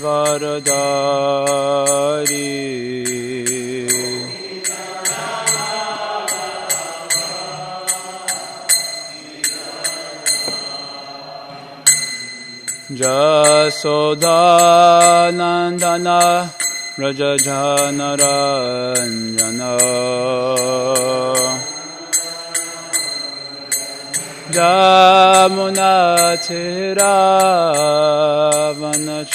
Varadari Jasodhanandana Rajajanaranjana Jamunatira Vanachari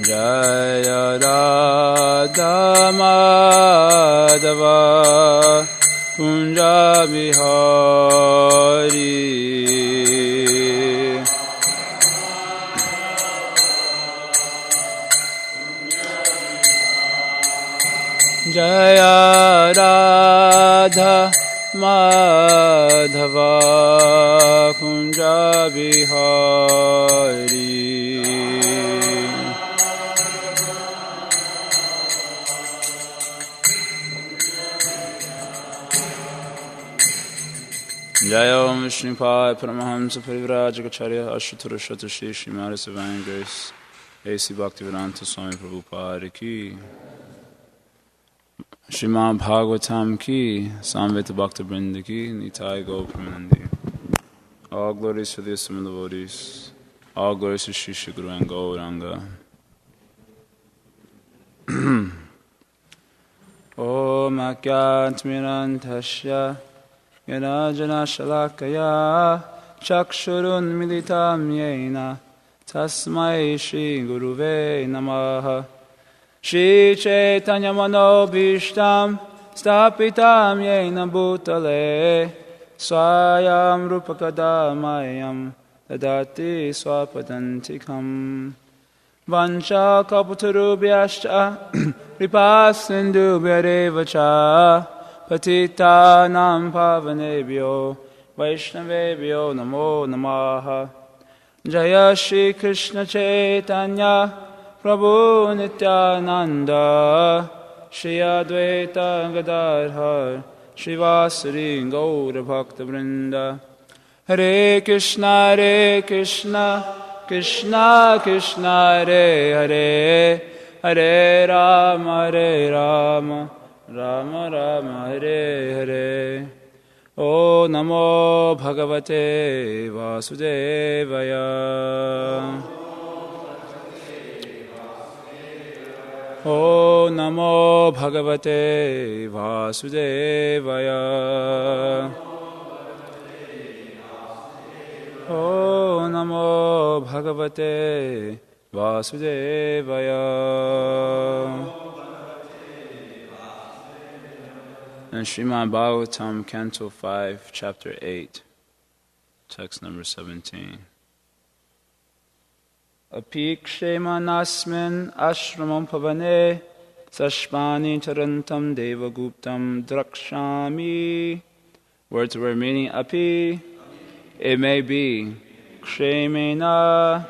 Jaya Radha Madhava Kunja Bihari Jaya Radha Madhava Kunja Bihari Jaya Om Vishnupai Paramahamsa Parivrajagacharya Ashutarashata Shri Srimad Divine Grace A.C. Bhaktivedanta Swami Prabhupada Ki Srimad Bhagavatam Ki Samveta Bhakta Vrinda Ki Nitai Gaur Premanandi. All glories to the Assembled devotees. All glories to Shri Shri Guru and Gauranga. Om Akyatmirantasya Yanajana Shalakaya Chakshurun Militam Yena Tasmai Shri Guruve Namaha Shri Chaitanya Manobhishtam Stapitam Yena Bhutale Swayam Rupakadamayam Dadati Swapadantikam Vancha Kaputarubhyascha Ripasindhu Bhyarevacha Patitanam Pavanebhyo Vaishnavebhyo Namo Namaha Jaya Shri Krishna Chaitanya Prabhu Nityananda Shri Advaita Gadadhar Shri Vasari Gaura Bhakta Vrinda Hare Krishna Krishna Krishna Hare Hare Hare Rama Rama Rama Hare Hare O Namo Bhagavate Vasudevaya O Namo Bhagavate Vasudevaya O Namo Bhagavate Vasudevaya. And Srimad Bhagavatam, Canto 5, Chapter 8, text number 17. Apikshemanasmin ashramam pavane sashpani charantam devaguptam drakshami. Word to word meaning, api, it may be, kshemena,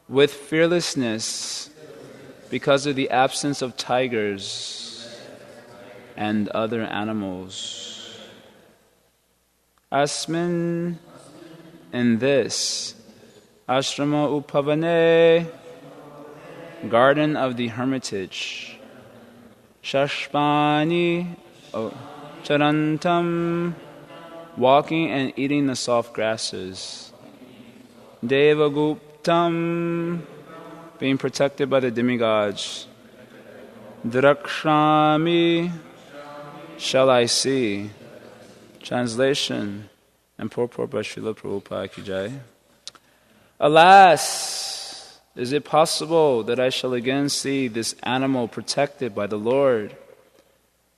with fearlessness, because of the absence of tigers and other animals. Asmin, in this, ashrama upavane, garden of the hermitage. Shashpani, charantam, walking and eating the soft grasses. Devaguptam, being protected by the demigods. Drakshami, shall I see. Translation and purport by Srila Prabhupada Ki Jai. Alas, is it possible that I shall again see this animal protected by the Lord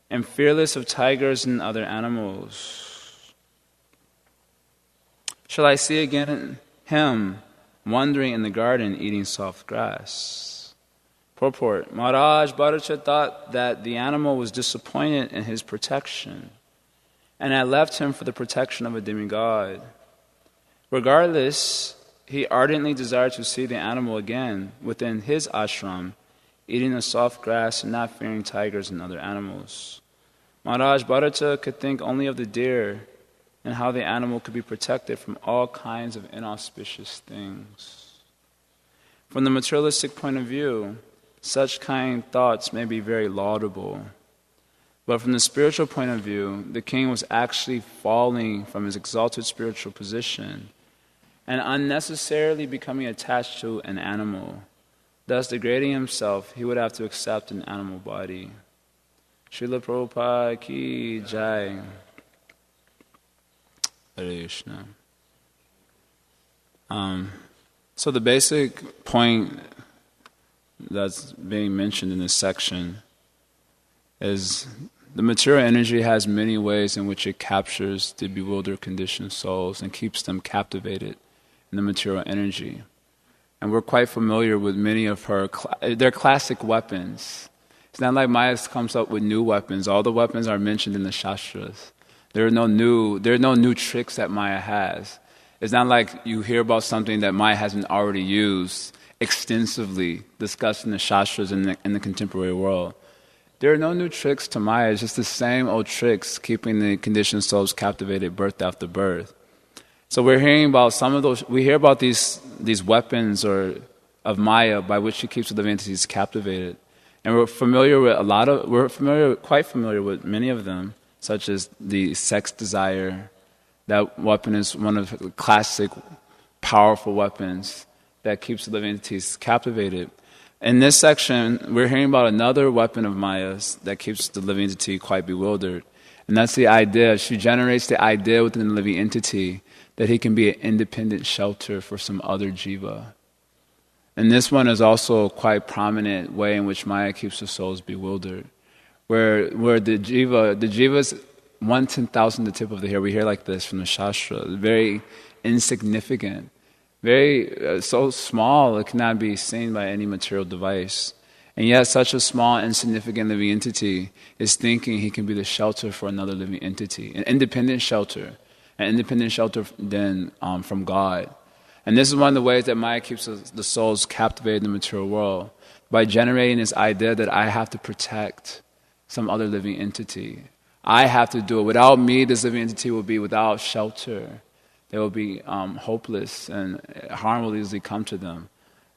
and fearless of tigers and other animals? Shall I see again him wandering in the garden eating soft grass? Purport. Maharaj Bhattacharya thought that the animal was disappointed in his protection and had left him for the protection of a demigod. Regardless, he ardently desired to see the animal again within his ashram, eating the soft grass and not fearing tigers and other animals. Maharaj Bharata could think only of the deer and how the animal could be protected from all kinds of inauspicious things. From the materialistic point of view, such kind thoughts may be very laudable. But from the spiritual point of view, the king was actually falling from his exalted spiritual position and unnecessarily becoming attached to an animal. Thus degrading himself, he would have to accept an animal body. Srila Prabhupada ki Jai. Hare Krishna. So the basic point that's being mentioned in this section is the material energy has many ways in which it captures the bewildered conditioned souls and keeps them captivated in the material energy. And we're quite familiar with many of their classic weapons. It's not like Maya comes up with new weapons. All the weapons are mentioned in the Shastras. There are no new tricks that Maya has. It's not like you hear about something that Maya hasn't already used extensively, discussed in the Shastras in the contemporary world. There are no new tricks to Maya. It's just the same old tricks keeping the conditioned souls captivated birth after birth. So we're hearing about some of those. We hear about these weapons of Maya by which she keeps the living entities captivated, and we're quite familiar with many of them, such as the sex desire. That weapon is one of the classic, powerful weapons that keeps the living entities captivated. In this section, we're hearing about another weapon of Maya's that keeps the living entity quite bewildered. And that's the idea. She generates the idea within the living entity that he can be an independent shelter for some other jiva. And this one is also a quite prominent way in which Maya keeps the souls bewildered. Where the jiva's 1/10,000th the tip of the hair. We hear like this from the Shastra. Very insignificant. Very so small it cannot be seen by any material device. And yet such a small, insignificant living entity is thinking he can be the shelter for another living entity. An independent shelter then from God. And this is one of the ways that Maya keeps the souls captivated in the material world, by generating this idea that I have to protect some other living entity. I have to do it. Without me, this living entity will be without shelter. They will be hopeless, and harm will easily come to them.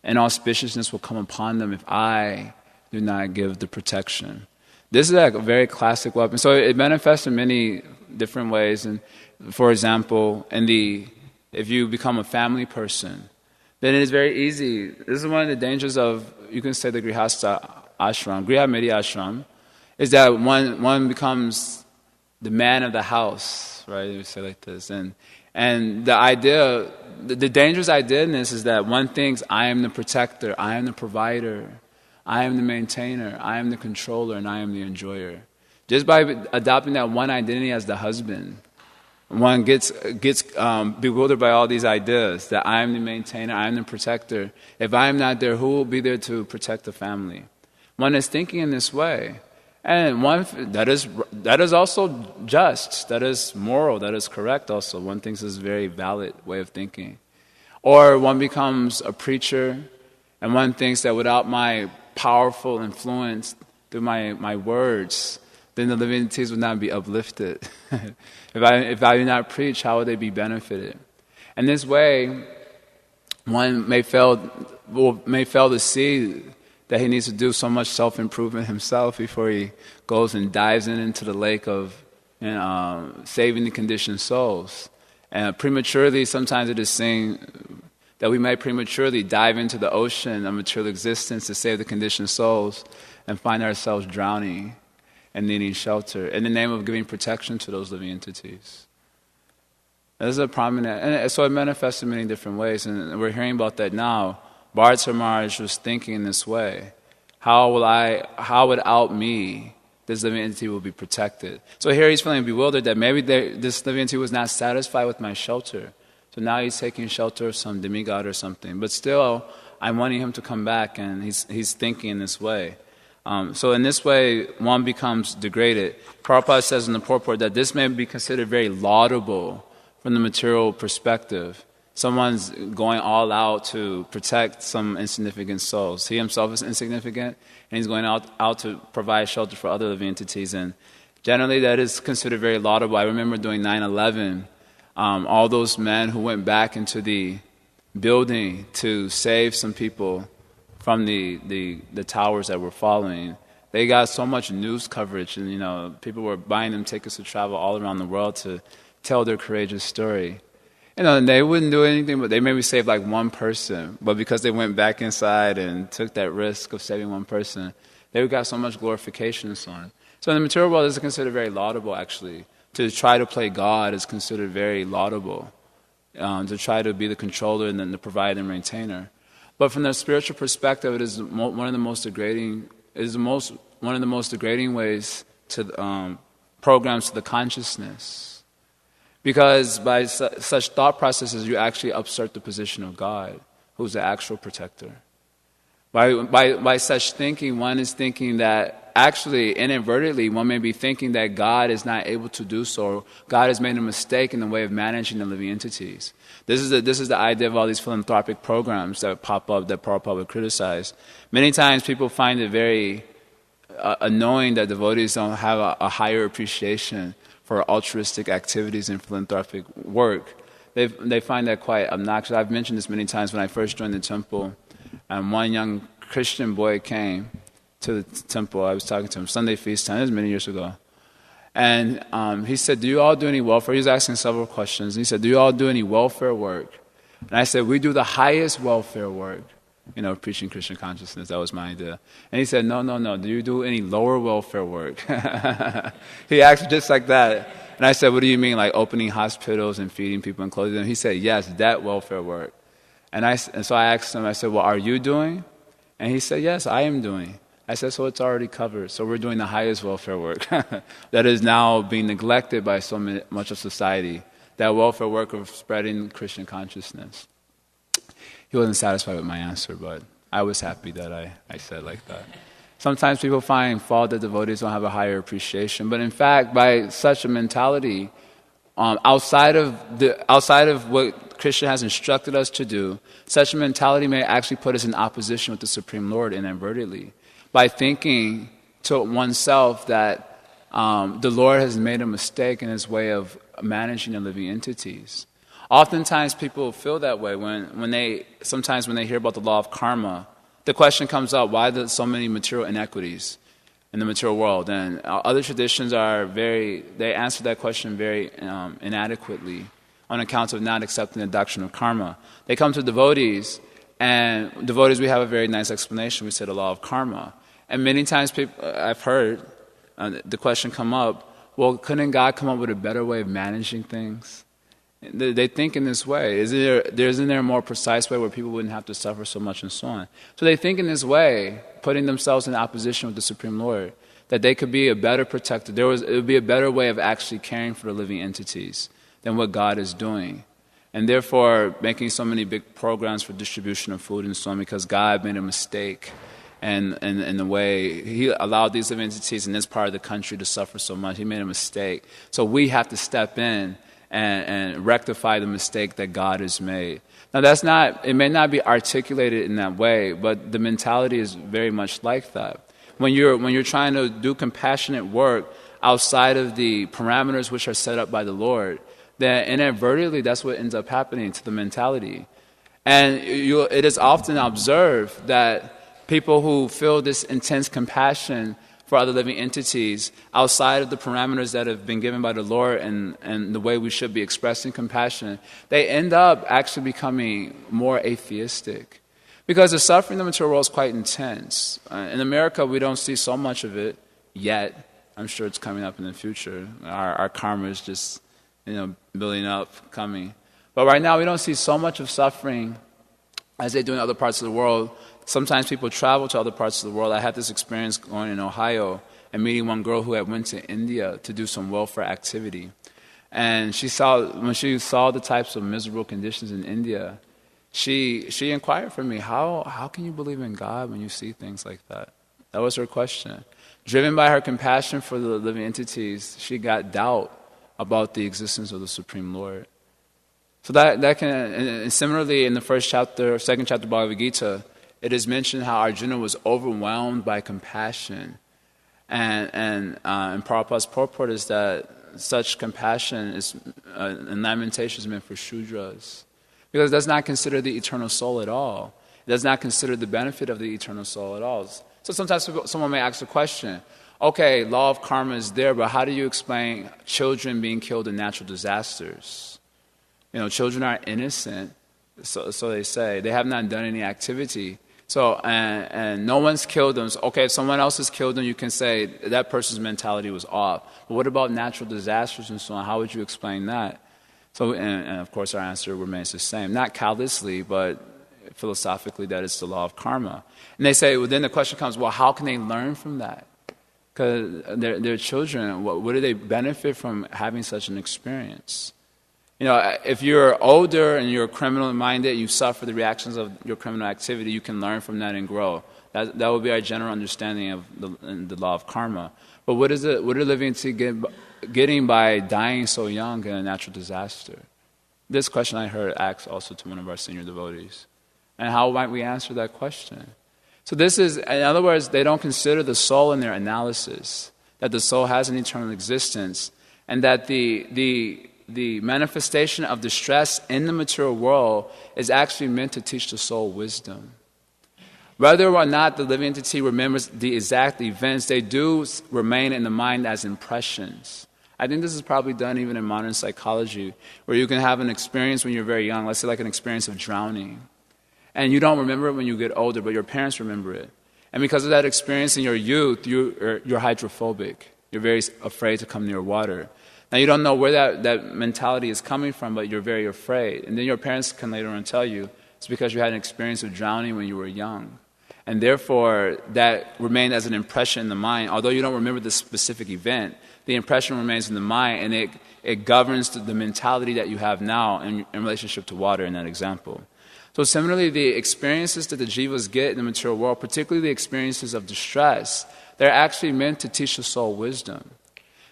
Inauspiciousness will come upon them if I do not give the protection. This is like a very classic weapon. So it manifests in many different ways. And for example, if you become a family person, then it is very easy. This is one of the dangers of, you can say, the Grihastha ashram, Griha Medi ashram, is that one becomes the man of the house, right? You say like this. And the idea, the dangerous idea in this is that one thinks, I am the protector, I am the provider, I am the maintainer, I am the controller, and I am the enjoyer. Just by adopting that one identity as the husband, one gets bewildered by all these ideas that I am the maintainer, I am the protector. If I am not there, who will be there to protect the family? One is thinking in this way. And that is also just, that is moral, that is correct also. One thinks this is a very valid way of thinking. Or one becomes a preacher, and one thinks that without my powerful influence through my words, then the living entities would not be uplifted. If I do not preach, how would they be benefited? And this way, one may fail to see that he needs to do so much self-improvement himself before he goes and dives into the lake of saving the conditioned souls. And prematurely, sometimes it is seen that we might prematurely dive into the ocean of material existence to save the conditioned souls and find ourselves drowning and needing shelter in the name of giving protection to those living entities. This is a prominent, and so it manifests in many different ways, and we're hearing about that now. Bharata Maharaj was thinking in this way: how without me, this living entity will be protected? So here he's feeling bewildered that maybe this living entity was not satisfied with my shelter. So now he's taking shelter of some demigod or something. But still, I'm wanting him to come back, and he's thinking in this way. So in this way, one becomes degraded. Prabhupada says in the purport that this may be considered very laudable from the material perspective. Someone's going all out to protect some insignificant souls. He himself is insignificant, and he's going out to provide shelter for other living entities. And Generally, that is considered very laudable. I remember doing 9/11, all those men who went back into the building to save some people from the towers that were falling. They got so much news coverage, and people were buying them tickets to travel all around the world to tell their courageous story. And they wouldn't do anything, but they maybe saved like one person. But because they went back inside and took that risk of saving one person, they got so much glorification and so on. So in the material world, it's considered very laudable, actually. To try to play God is considered very laudable. To try to be the controller and then the provider and maintainer. But from the spiritual perspective, it is one of the most degrading. It is one of the most degrading ways to programs to the consciousness. Because by such thought processes, you actually usurp the position of God, who's the actual protector. By such thinking, one is thinking that actually, inadvertently, one may be thinking that God is not able to do so, or God has made a mistake in the way of managing the living entities. This is the idea of all these philanthropic programs that pop up that Prabhupada would criticize. Many times people find it very annoying that devotees don't have a higher appreciation for altruistic activities and philanthropic work. They find that quite obnoxious. I've mentioned this many times when I first joined the temple, and one young Christian boy came to the temple. I was talking to him Sunday feast time. This was many years ago. And he said, do you all do any welfare? He was asking several questions. And he said, do you all do any welfare work? And I said, we do the highest welfare work. Preaching Christian consciousness. That was my idea. And he said, no. Do you do any lower welfare work? He asked just like that. And I said, what do you mean, like opening hospitals and feeding people and clothing them? He said, yes, that welfare work. And so I asked him, I said, well, are you doing? And he said, yes, I am doing. I said, so it's already covered. So we're doing the highest welfare work that is now being neglected by so much of society, that welfare work of spreading Christian consciousness. He wasn't satisfied with my answer, but I was happy that I said like that. Sometimes people find fault that devotees don't have a higher appreciation, but in fact, by such a mentality, outside of what Krishna has instructed us to do, such a mentality may actually put us in opposition with the Supreme Lord inadvertently. By thinking to oneself that the Lord has made a mistake in his way of managing the living entities. Oftentimes people feel that way when they hear about the law of karma. The question comes up, why are there so many material inequities in the material world? And other traditions they answer that question very inadequately on account of not accepting the doctrine of karma. They come to devotees, and devotees, we have a very nice explanation. We say the law of karma. And many times I've heard the question come up, well, couldn't God come up with a better way of managing things? They think in this way. Isn't there a more precise way where people wouldn't have to suffer so much and so on? So they think in this way, putting themselves in opposition with the Supreme Lord, that they could be a better protector. It would be a better way of actually caring for the living entities than what God is doing. And therefore, making so many big programs for distribution of food and so on, because God made a mistake and in the way he allowed these living entities in this part of the country to suffer so much. He made a mistake. So we have to step in and rectify the mistake that God has made. Now it may not be articulated in that way, but the mentality is very much like that. When you're trying to do compassionate work outside of the parameters which are set up by the Lord, then inadvertently that's what ends up happening to the mentality. And it is often observed that people who feel this intense compassion for other living entities outside of the parameters that have been given by the Lord and the way we should be expressing compassion, they end up actually becoming more atheistic. Because the suffering in the material world is quite intense. In America, we don't see so much of it yet. I'm sure it's coming up in the future. Our karma is just building up, coming. But right now, we don't see so much of suffering as they do in other parts of the world. Sometimes people travel to other parts of the world. I had this experience going in Ohio and meeting one girl who had went to India to do some welfare activity. And when she saw the types of miserable conditions in India, she inquired from me, how can you believe in God when you see things like that? That was her question. Driven by her compassion for the living entities, she got doubt about the existence of the Supreme Lord. So that can, and similarly in the second chapter of Bhagavad Gita, it is mentioned how Arjuna was overwhelmed by compassion And Prabhupada's purport is that such compassion is and lamentation is meant for Shudras, because it does not consider the eternal soul at all. It does not consider the benefit of the eternal soul at all. So sometimes someone may ask the question, okay, law of karma is there, but how do you explain children being killed in natural disasters? Children are innocent, so they say. They have not done any activity. So, and no one's killed them. So, okay, if someone else has killed them, you can say that person's mentality was off. But what about natural disasters and so on? How would you explain that? So, and of course our answer remains the same. Not callously, but philosophically, that is the law of karma. And they say, well, then the question comes, well, how can they learn from that? Because they're children. What do they benefit from having such an experience? If you're older and you're criminal-minded, you suffer the reactions of your criminal activity, you can learn from that and grow. That would be our general understanding of the law of karma. But what are living entity getting by dying so young in a natural disaster? This question I heard asked also to one of our senior devotees. And how might we answer that question? So this is, in other words, they don't consider the soul in their analysis, that the soul has an eternal existence, and that the manifestation of distress in the material world is actually meant to teach the soul wisdom. Whether or not the living entity remembers the exact events, they do remain in the mind as impressions. I think this is probably done even in modern psychology, where you can have an experience when you're very young, let's say like an experience of drowning. And you don't remember it when you get older, but your parents remember it. And because of that experience in your youth, you're hydrophobic. You're very afraid to come near water. Now, you don't know where that mentality is coming from, but you're very afraid. And then your parents can later on tell you it's because you had an experience of drowning when you were young. And therefore, that remained as an impression in the mind. Although you don't remember the specific event, the impression remains in the mind, and it governs the mentality that you have now in relationship to water in that example. So similarly, the experiences that the jivas get in the material world, particularly the experiences of distress, they're actually meant to teach the soul wisdom.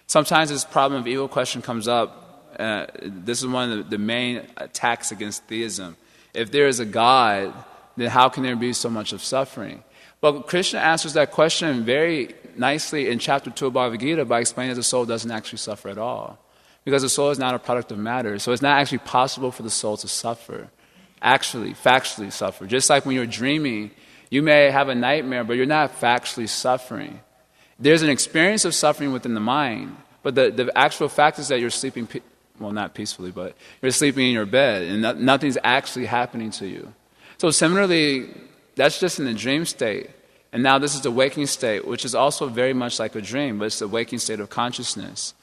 Sometimes this problem of ego question comes up. This is one of the main attacks against theism. If there is a God, then how can there be so much of suffering? But Krishna answers that question very nicely in chapter 2 of Bhagavad Gita by explaining that the soul doesn't actually suffer at all. Because the soul is not a product of matter. So it's not actually possible for the soul to suffer. Actually, factually suffer. Just like when you're dreaming, you may have a nightmare, but you're not factually suffering. There's an experience of suffering within the mind, but the actual fact is that you're sleeping, not peacefully, but you're sleeping in your bed, and nothing's actually happening to you. So similarly, that's just in the dream state. And now this is the waking state, which is also very much like a dream, but it's the waking state of consciousness.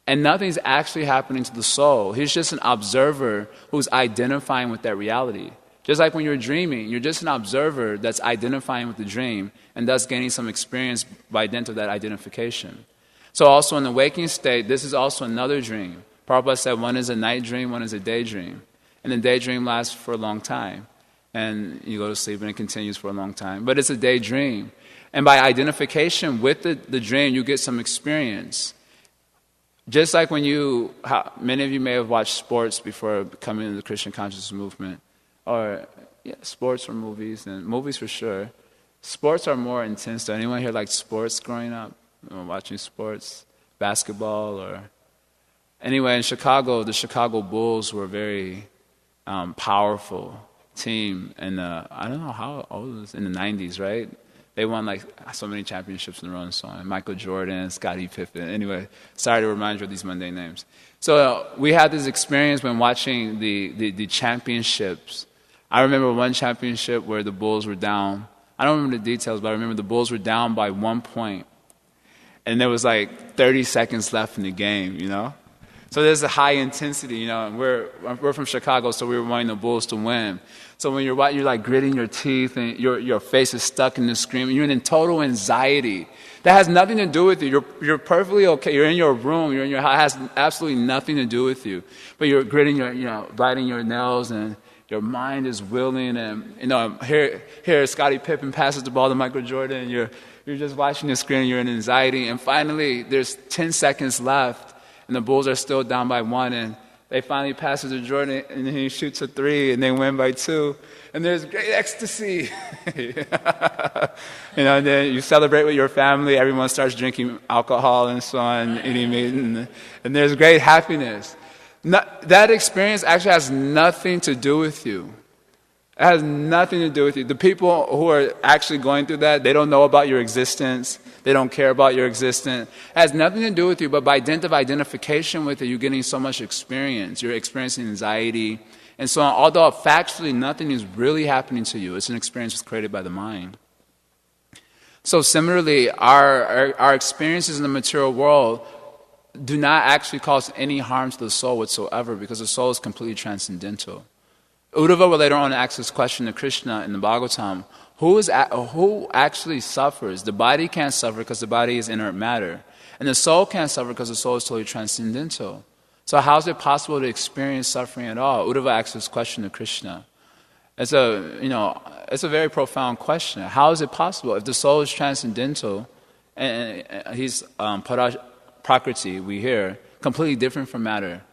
And nothing's actually happening to the soul. He's just an observer who's identifying with that reality. Just like when you're dreaming, you're just an observer that's identifying with the dream and thus gaining some experience by dint of that identification. So also in the waking state, this is also another dream. Prabhupada said one is a night dream, one is a daydream. And the daydream lasts for a long time. And you go to sleep and it continues for a long time. But it's a daydream. And by identification with the dream, you get some experience. Just like when many of you may have watched sports before coming into the Christian consciousness movement. Or sports or movies, and movies for sure. Sports are more intense. Did anyone here like sports growing up? Watching sports, basketball, or... Anyway, in Chicago, the Chicago Bulls were a very powerful team. And I don't know how old it was, in the 90s, right? They won like so many championships in a row and so on. Michael Jordan, Scottie Pippen. Anyway, sorry to remind you of these mundane names. So we had this experience when watching the championships. I remember one championship where the Bulls were down. I don't remember the details, but I remember the Bulls were down by 1 point. And there was like 30 seconds left in the game, So there's a high intensity, and we're from Chicago, so we were wanting the Bulls to win. So when you're like gritting your teeth and your face is stuck in the screen, and you're in total anxiety. That has nothing to do with you. You're perfectly okay. You're in your room. You're in your house. It has absolutely nothing to do with you. But you're gritting biting your nails, and your mind is willing. And here Scottie Pippen passes the ball to Michael Jordan, and you're just watching the screen. And you're in anxiety, and finally there's 10 seconds left. And the Bulls are still down by 1, and They finally pass it to Jordan, and then he shoots a 3, and they win by 2. And there's great ecstasy. And then you celebrate with your family. Everyone starts drinking alcohol and so on, eating meat, and there's great happiness. That experience actually has nothing to do with you. It has nothing to do with you. The people who are actually going through that, they don't know about your existence. They don't care about your existence. It has nothing to do with you, but by dint of identification with it, you're getting so much experience. You're experiencing anxiety and so on. Although factually nothing is really happening to you, it's an experience that's created by the mind. So similarly, our experiences in the material world do not actually cause any harm to the soul whatsoever, because the soul is completely transcendental. Uddhava later on asks this question to Krishna in the Bhagavatam: who actually suffers? The body can't suffer because the body is inert matter, and the soul can't suffer because the soul is totally transcendental. So how is it possible to experience suffering at all? Uddhava asks this question to Krishna. It's a very profound question. How is it possible if the soul is transcendental and he's prakriti, we hear, completely different from matter,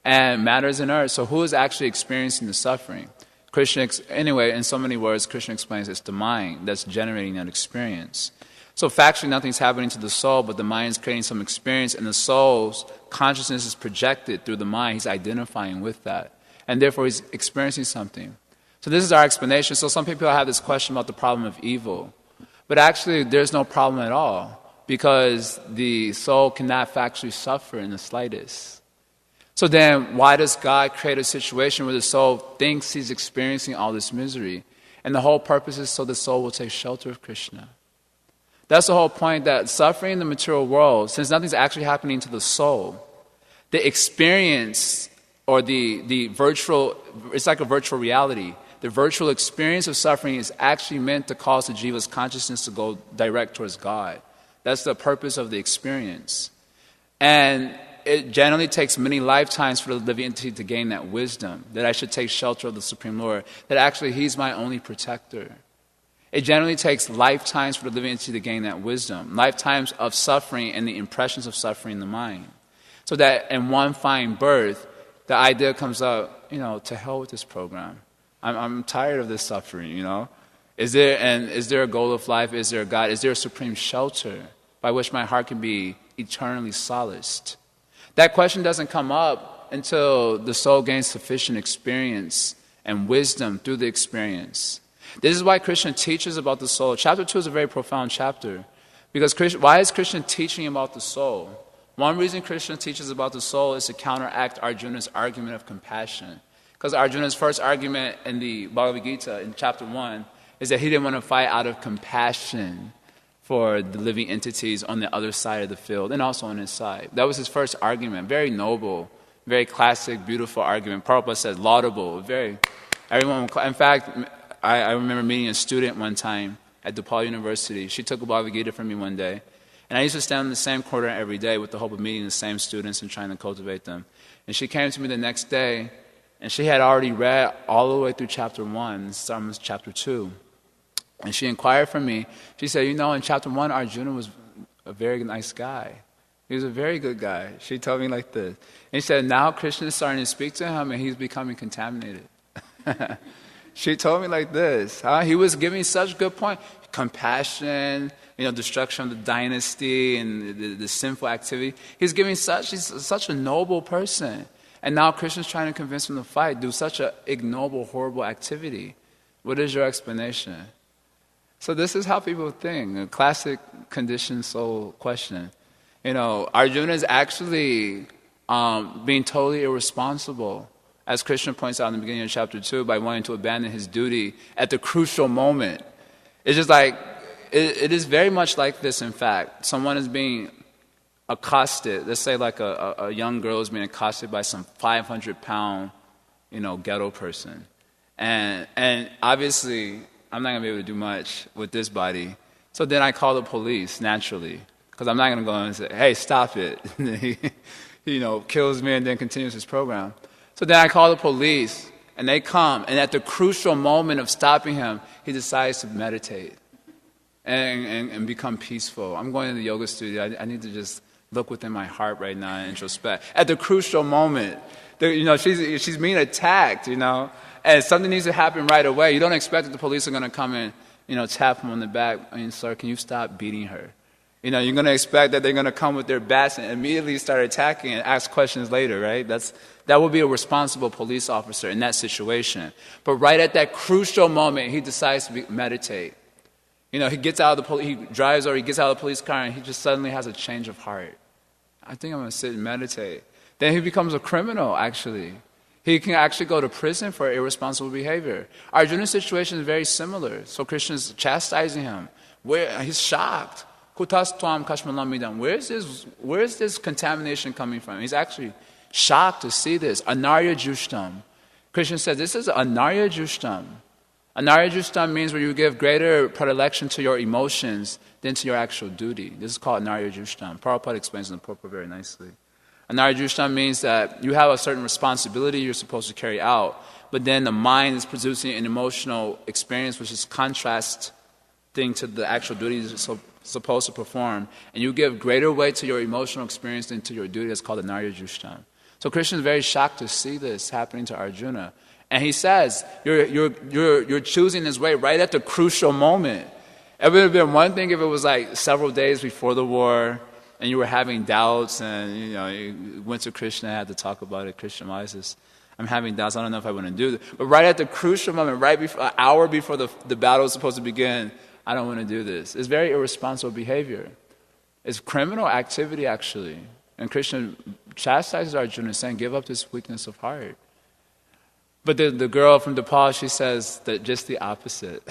and matter is inert? So who is actually experiencing the suffering? Krishna, anyway, in so many words, Krishna explains it's the mind that's generating that experience. So factually, nothing's happening to the soul, but the mind is creating some experience, and the soul's consciousness is projected through the mind. He's identifying with that, and therefore he's experiencing something. So this is our explanation. So some people have this question about the problem of evil, but actually there's no problem at all, because the soul cannot factually suffer in the slightest. So then why does God create a situation where the soul thinks he's experiencing all this misery? And the whole purpose is so the soul will take shelter of Krishna. That's the whole point, that suffering in the material world, since nothing's actually happening to the soul, the experience or the virtual, it's like a virtual reality. The virtual experience of suffering is actually meant to cause the jiva's consciousness to go direct towards God. That's the purpose of the experience. And it generally takes many lifetimes for the living entity to gain that wisdom, that I should take shelter of the Supreme Lord, that actually He's my only protector. It generally takes lifetimes for the living entity to gain that wisdom, lifetimes of suffering and the impressions of suffering in the mind. So that in one fine birth, the idea comes up, to hell with this program. I'm tired of this suffering, Is there a goal of life? Is there a God? Is there a supreme shelter by which my heart can be eternally solaced? That question doesn't come up until the soul gains sufficient experience and wisdom through the experience. This is why Krishna teaches about the soul. Chapter 2 is a very profound chapter. Because why is Krishna teaching about the soul? One reason Krishna teaches about the soul is to counteract Arjuna's argument of compassion. Because Arjuna's first argument in the Bhagavad Gita in chapter 1 is that he didn't want to fight out of compassion for the living entities on the other side of the field and also on his side. That was his first argument. Very noble, very classic, beautiful argument. Prabhupada said laudable. In fact, I remember meeting a student one time at DePaul University. She took a Bhagavad Gita from me one day. And I used to stand in the same corner every day with the hope of meeting the same students and trying to cultivate them. And she came to me the next day, and she had already read all the way through chapter 1, starting with chapter 2. And she inquired from me. She said, in chapter 1, Arjuna was a very nice guy. He was a very good guy. She told me like this. And she said, now Krishna is starting to speak to him, and he's becoming contaminated. She told me like this. He was giving such good point. Compassion, destruction of the dynasty and the sinful activity. He's such a noble person. And now Krishna's trying to convince him to fight, do such an ignoble, horrible activity. What is your explanation? So this is how people think, a classic conditioned soul question. Arjuna is actually being totally irresponsible, as Krishna points out in the beginning of chapter 2, by wanting to abandon his duty at the crucial moment. It's just like, it is very much like this, in fact. Someone is being accosted. Let's say like a young girl is being accosted by some 500-pound, ghetto person. And obviously, I'm not going to be able to do much with this body. So then I call the police, naturally. Because I'm not going to go and say, hey, stop it. He kills me and then continues his program. So then I call the police, and they come. And at the crucial moment of stopping him, he decides to meditate and become peaceful. I'm going to the yoga studio. I need to just look within my heart right now and introspect. At the crucial moment, She's being attacked, and something needs to happen right away. You don't expect that the police are going to come and, tap him on the back. Sir, can you stop beating her? You're going to expect that they're going to come with their bats and immediately start attacking and ask questions later, right? That would be a responsible police officer in that situation. But right at that crucial moment, he decides to meditate. He gets out of he drives or he gets out of the police car and he just suddenly has a change of heart. I think I'm going to sit and meditate. Then he becomes a criminal, actually. He can actually go to prison for irresponsible behavior. Arjuna's situation is very similar. So Krishna's chastising him. He's shocked. Kutas tvam kashmalamidam. Where is this contamination coming from? He's actually shocked to see this. Anarya jushtam. Krishna says this is anarya jushtam. Anarya jushtam means where you give greater predilection to your emotions than to your actual duty. This is called anarya jushtam. Prabhupada explains in the purport very nicely. Anarya jushtam means that you have a certain responsibility you're supposed to carry out, but then the mind is producing an emotional experience which is contrast thing to the actual duties you're supposed to perform, and you give greater weight to your emotional experience than to your duty. That's called anarya jushtam. So Krishna is very shocked to see this happening to Arjuna. And he says, you're choosing this way right at the crucial moment. It would have been one thing if it was like several days before the war and you were having doubts and you went to Krishna and had to talk about it. Krishna says, I'm having doubts, I don't know if I want to do this. But right at the crucial moment, right before, an hour before the battle is supposed to begin, I don't want to do this. It's very irresponsible behavior. It's criminal activity, actually. And Krishna chastises Arjuna, saying, give up this weakness of heart. But the girl from Nepal, she says that just the opposite.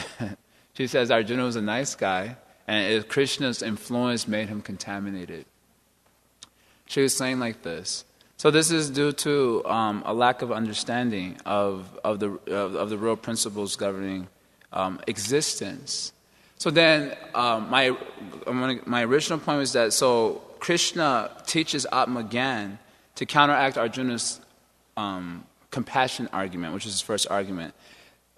She says Arjuna was a nice guy, and Krishna's influence made him contaminated. She was saying like this. So this is due to a lack of understanding of the real principles governing existence. So then my original point was that so Krishna teaches Atmagyan to counteract Arjuna's compassion argument, which is his first argument.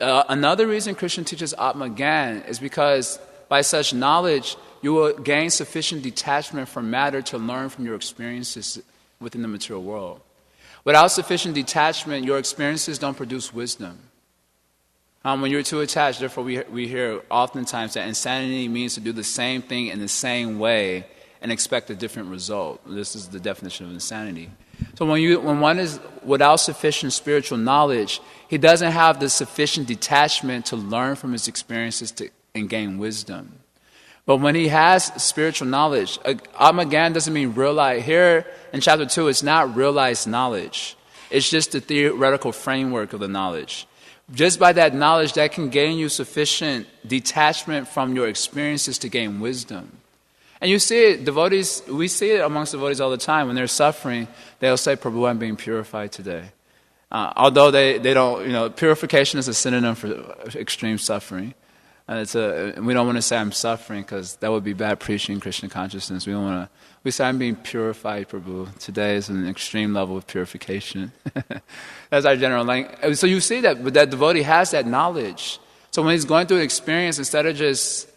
Another reason Krishna teaches Atmagyan is because by such knowledge, you will gain sufficient detachment from matter to learn from your experiences within the material world. Without sufficient detachment, your experiences don't produce wisdom. When you're too attached, therefore we hear oftentimes that insanity means to do the same thing in the same way and expect a different result. This is the definition of insanity. So when one is without sufficient spiritual knowledge, he doesn't have the sufficient detachment to learn from his experiences and gain wisdom. But when he has spiritual knowledge, Atmagyan doesn't mean realize. Here in chapter 2, it's not realized knowledge. It's just the theoretical framework of the knowledge. Just by that knowledge, that can gain you sufficient detachment from your experiences to gain wisdom. And you see it, we see it amongst devotees all the time. When they're suffering, they'll say, Prabhu, I'm being purified today. Although they don't, purification is a synonym for extreme suffering. We don't want to say I'm suffering because that would be bad preaching in Krishna consciousness. We say I'm being purified, Prabhu. Today is an extreme level of purification. That's our general language. So you see that devotee has that knowledge. So when he's going through an experience, instead of just,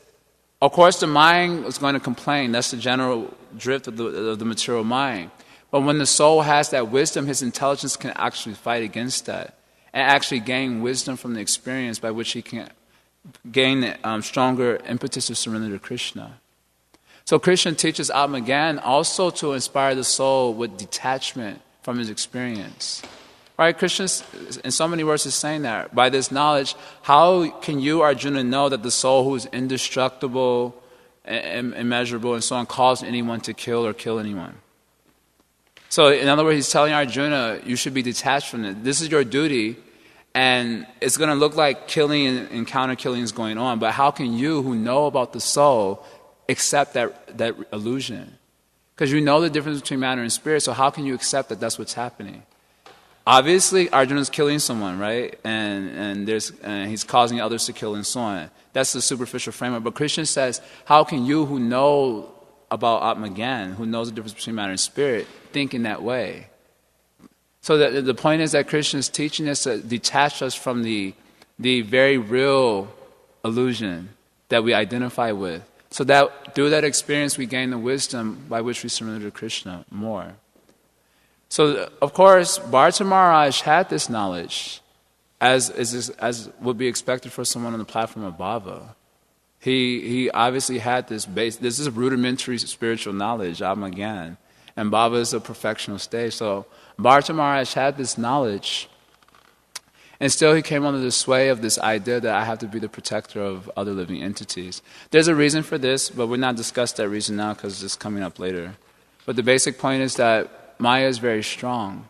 of course the mind is going to complain. That's the general drift of the material mind. But when the soul has that wisdom, his intelligence can actually fight against that and actually gain wisdom from the experience by which he can gain stronger impetus to surrender to Krishna. So Krishna teaches Atmagyan also to inspire the soul with detachment from his experience. Right? Krishna, in so many words, is saying that by this knowledge, how can you, Arjuna, know that the soul who is indestructible, immeasurable, and so on, cause anyone to kill or kill anyone? So in other words, he's telling Arjuna, you should be detached from it. This is your duty. And it's going to look like killing and counter-killing is going on. But how can you, who know about the soul, accept that illusion? Because you know the difference between matter and spirit, so how can you accept that that's what's happening? Obviously, Arjuna's killing someone, right? And he's causing others to kill and so on. That's the superficial framework. But Krishna says, how can you, who know about Atmagyan, who knows the difference between matter and spirit, think in that way? So the point is that Krishna is teaching us to detach us from the very real illusion that we identify with. So that through that experience we gain the wisdom by which we surrender to Krishna more. So, of course, Bharata Maharaj had this knowledge, as would be expected for someone on the platform of Bhava. He obviously had this base. This is rudimentary spiritual knowledge, Atmagyan. And Bhava is a perfectional stage. So Bharata Maharaj had this knowledge, and still he came under the sway of this idea that I have to be the protector of other living entities. There's a reason for this, but we'll not discuss that reason now because it's coming up later. But the basic point is that Maya is very strong.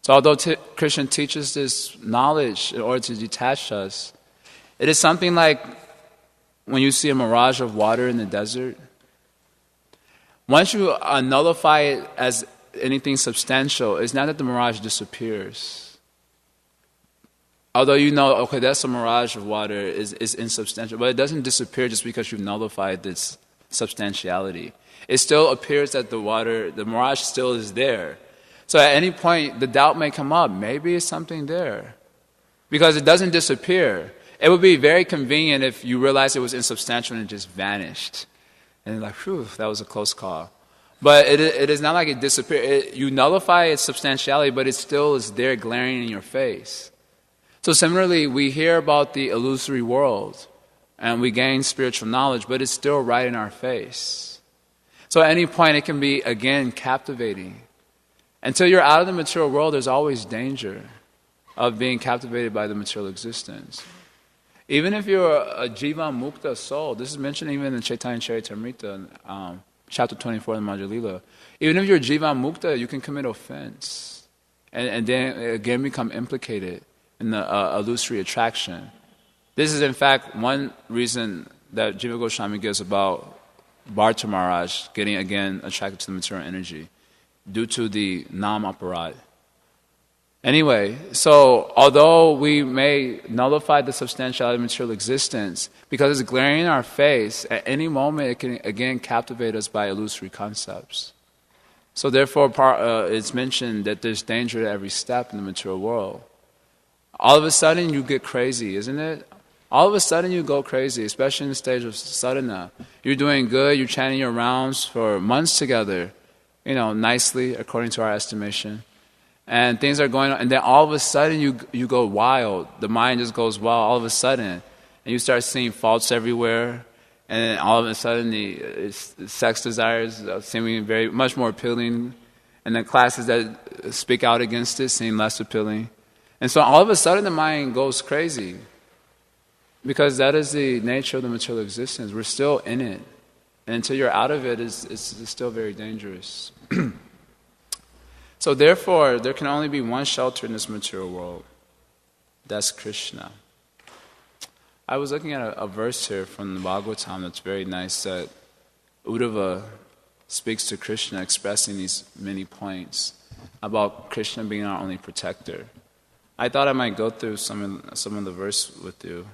So although Krishna teaches this knowledge in order to detach us, it is something like when you see a mirage of water in the desert. Once you nullify it as anything substantial, it's not that the mirage disappears. Although you know, okay, that's a mirage of water, is insubstantial, but it doesn't disappear just because you've nullified its substantiality. It still appears that the mirage still is there. So at any point, the doubt may come up. Maybe it's something there. Because it doesn't disappear. It would be very convenient if you realized it was insubstantial and it just vanished. And like, phew, that was a close call. But it is not like it disappeared. You nullify its substantiality, but it still is there glaring in your face. So similarly, we hear about the illusory world, and we gain spiritual knowledge, but it's still right in our face. So at any point, it can be, again, captivating. Until you're out of the material world, there's always danger of being captivated by the material existence. Even if you're a Jiva Mukta soul, this is mentioned even in Chaitanya Charitamrita, chapter 24 in the Madhya-lila. Even if you're Jiva Mukta, you can commit offense and then again become implicated in the illusory attraction. This is in fact one reason that Jiva Goswami gives about Bharata Maharaj getting again attracted to the material energy, due to the nam aparad. Anyway, so although we may nullify the substantiality of material existence, because it's glaring in our face, at any moment it can again captivate us by illusory concepts. So therefore it's mentioned that there's danger at every step in the material world. All of a sudden you get crazy, isn't it? All of a sudden you go crazy, especially in the stage of sadhana. You're doing good, you're chanting your rounds for months together, nicely according to our estimation. And things are going on, and then all of a sudden you go wild. The mind just goes wild all of a sudden. And you start seeing faults everywhere, and then all of a sudden the sex desires seeming very much more appealing, and the classes that speak out against it seem less appealing. And so all of a sudden the mind goes crazy, because that is the nature of the material existence. We're still in it. And until you're out of it, it's still very dangerous. So therefore, there can only be one shelter in this material world. That's Krishna. I was looking at a verse here from the Bhagavatam that's very nice, that Uddhava speaks to Krishna expressing these many points about Krishna being our only protector. I thought I might go through some of the verse with you.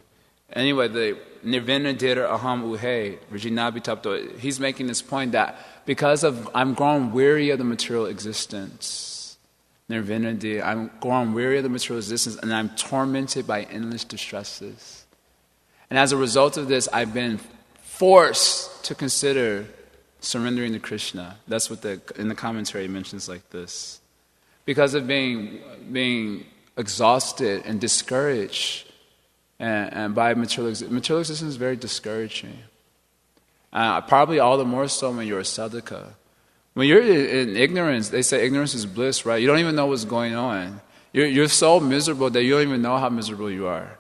Anyway, the Nirvana Dira Aham Uhe, Vijinabi Tapto, he's making this point that because I'm grown weary of the material existence. Nirvana Dira, I'm grown weary of the material existence, and I'm tormented by endless distresses. And as a result of this, I've been forced to consider surrendering to Krishna. That's what in the commentary it mentions like this. Because of being exhausted and discouraged, and by material existence is very discouraging. Probably all the more so when you're a sadhaka. When you're in ignorance, they say ignorance is bliss, right? You don't even know what's going on. You're so miserable that you don't even know how miserable you are.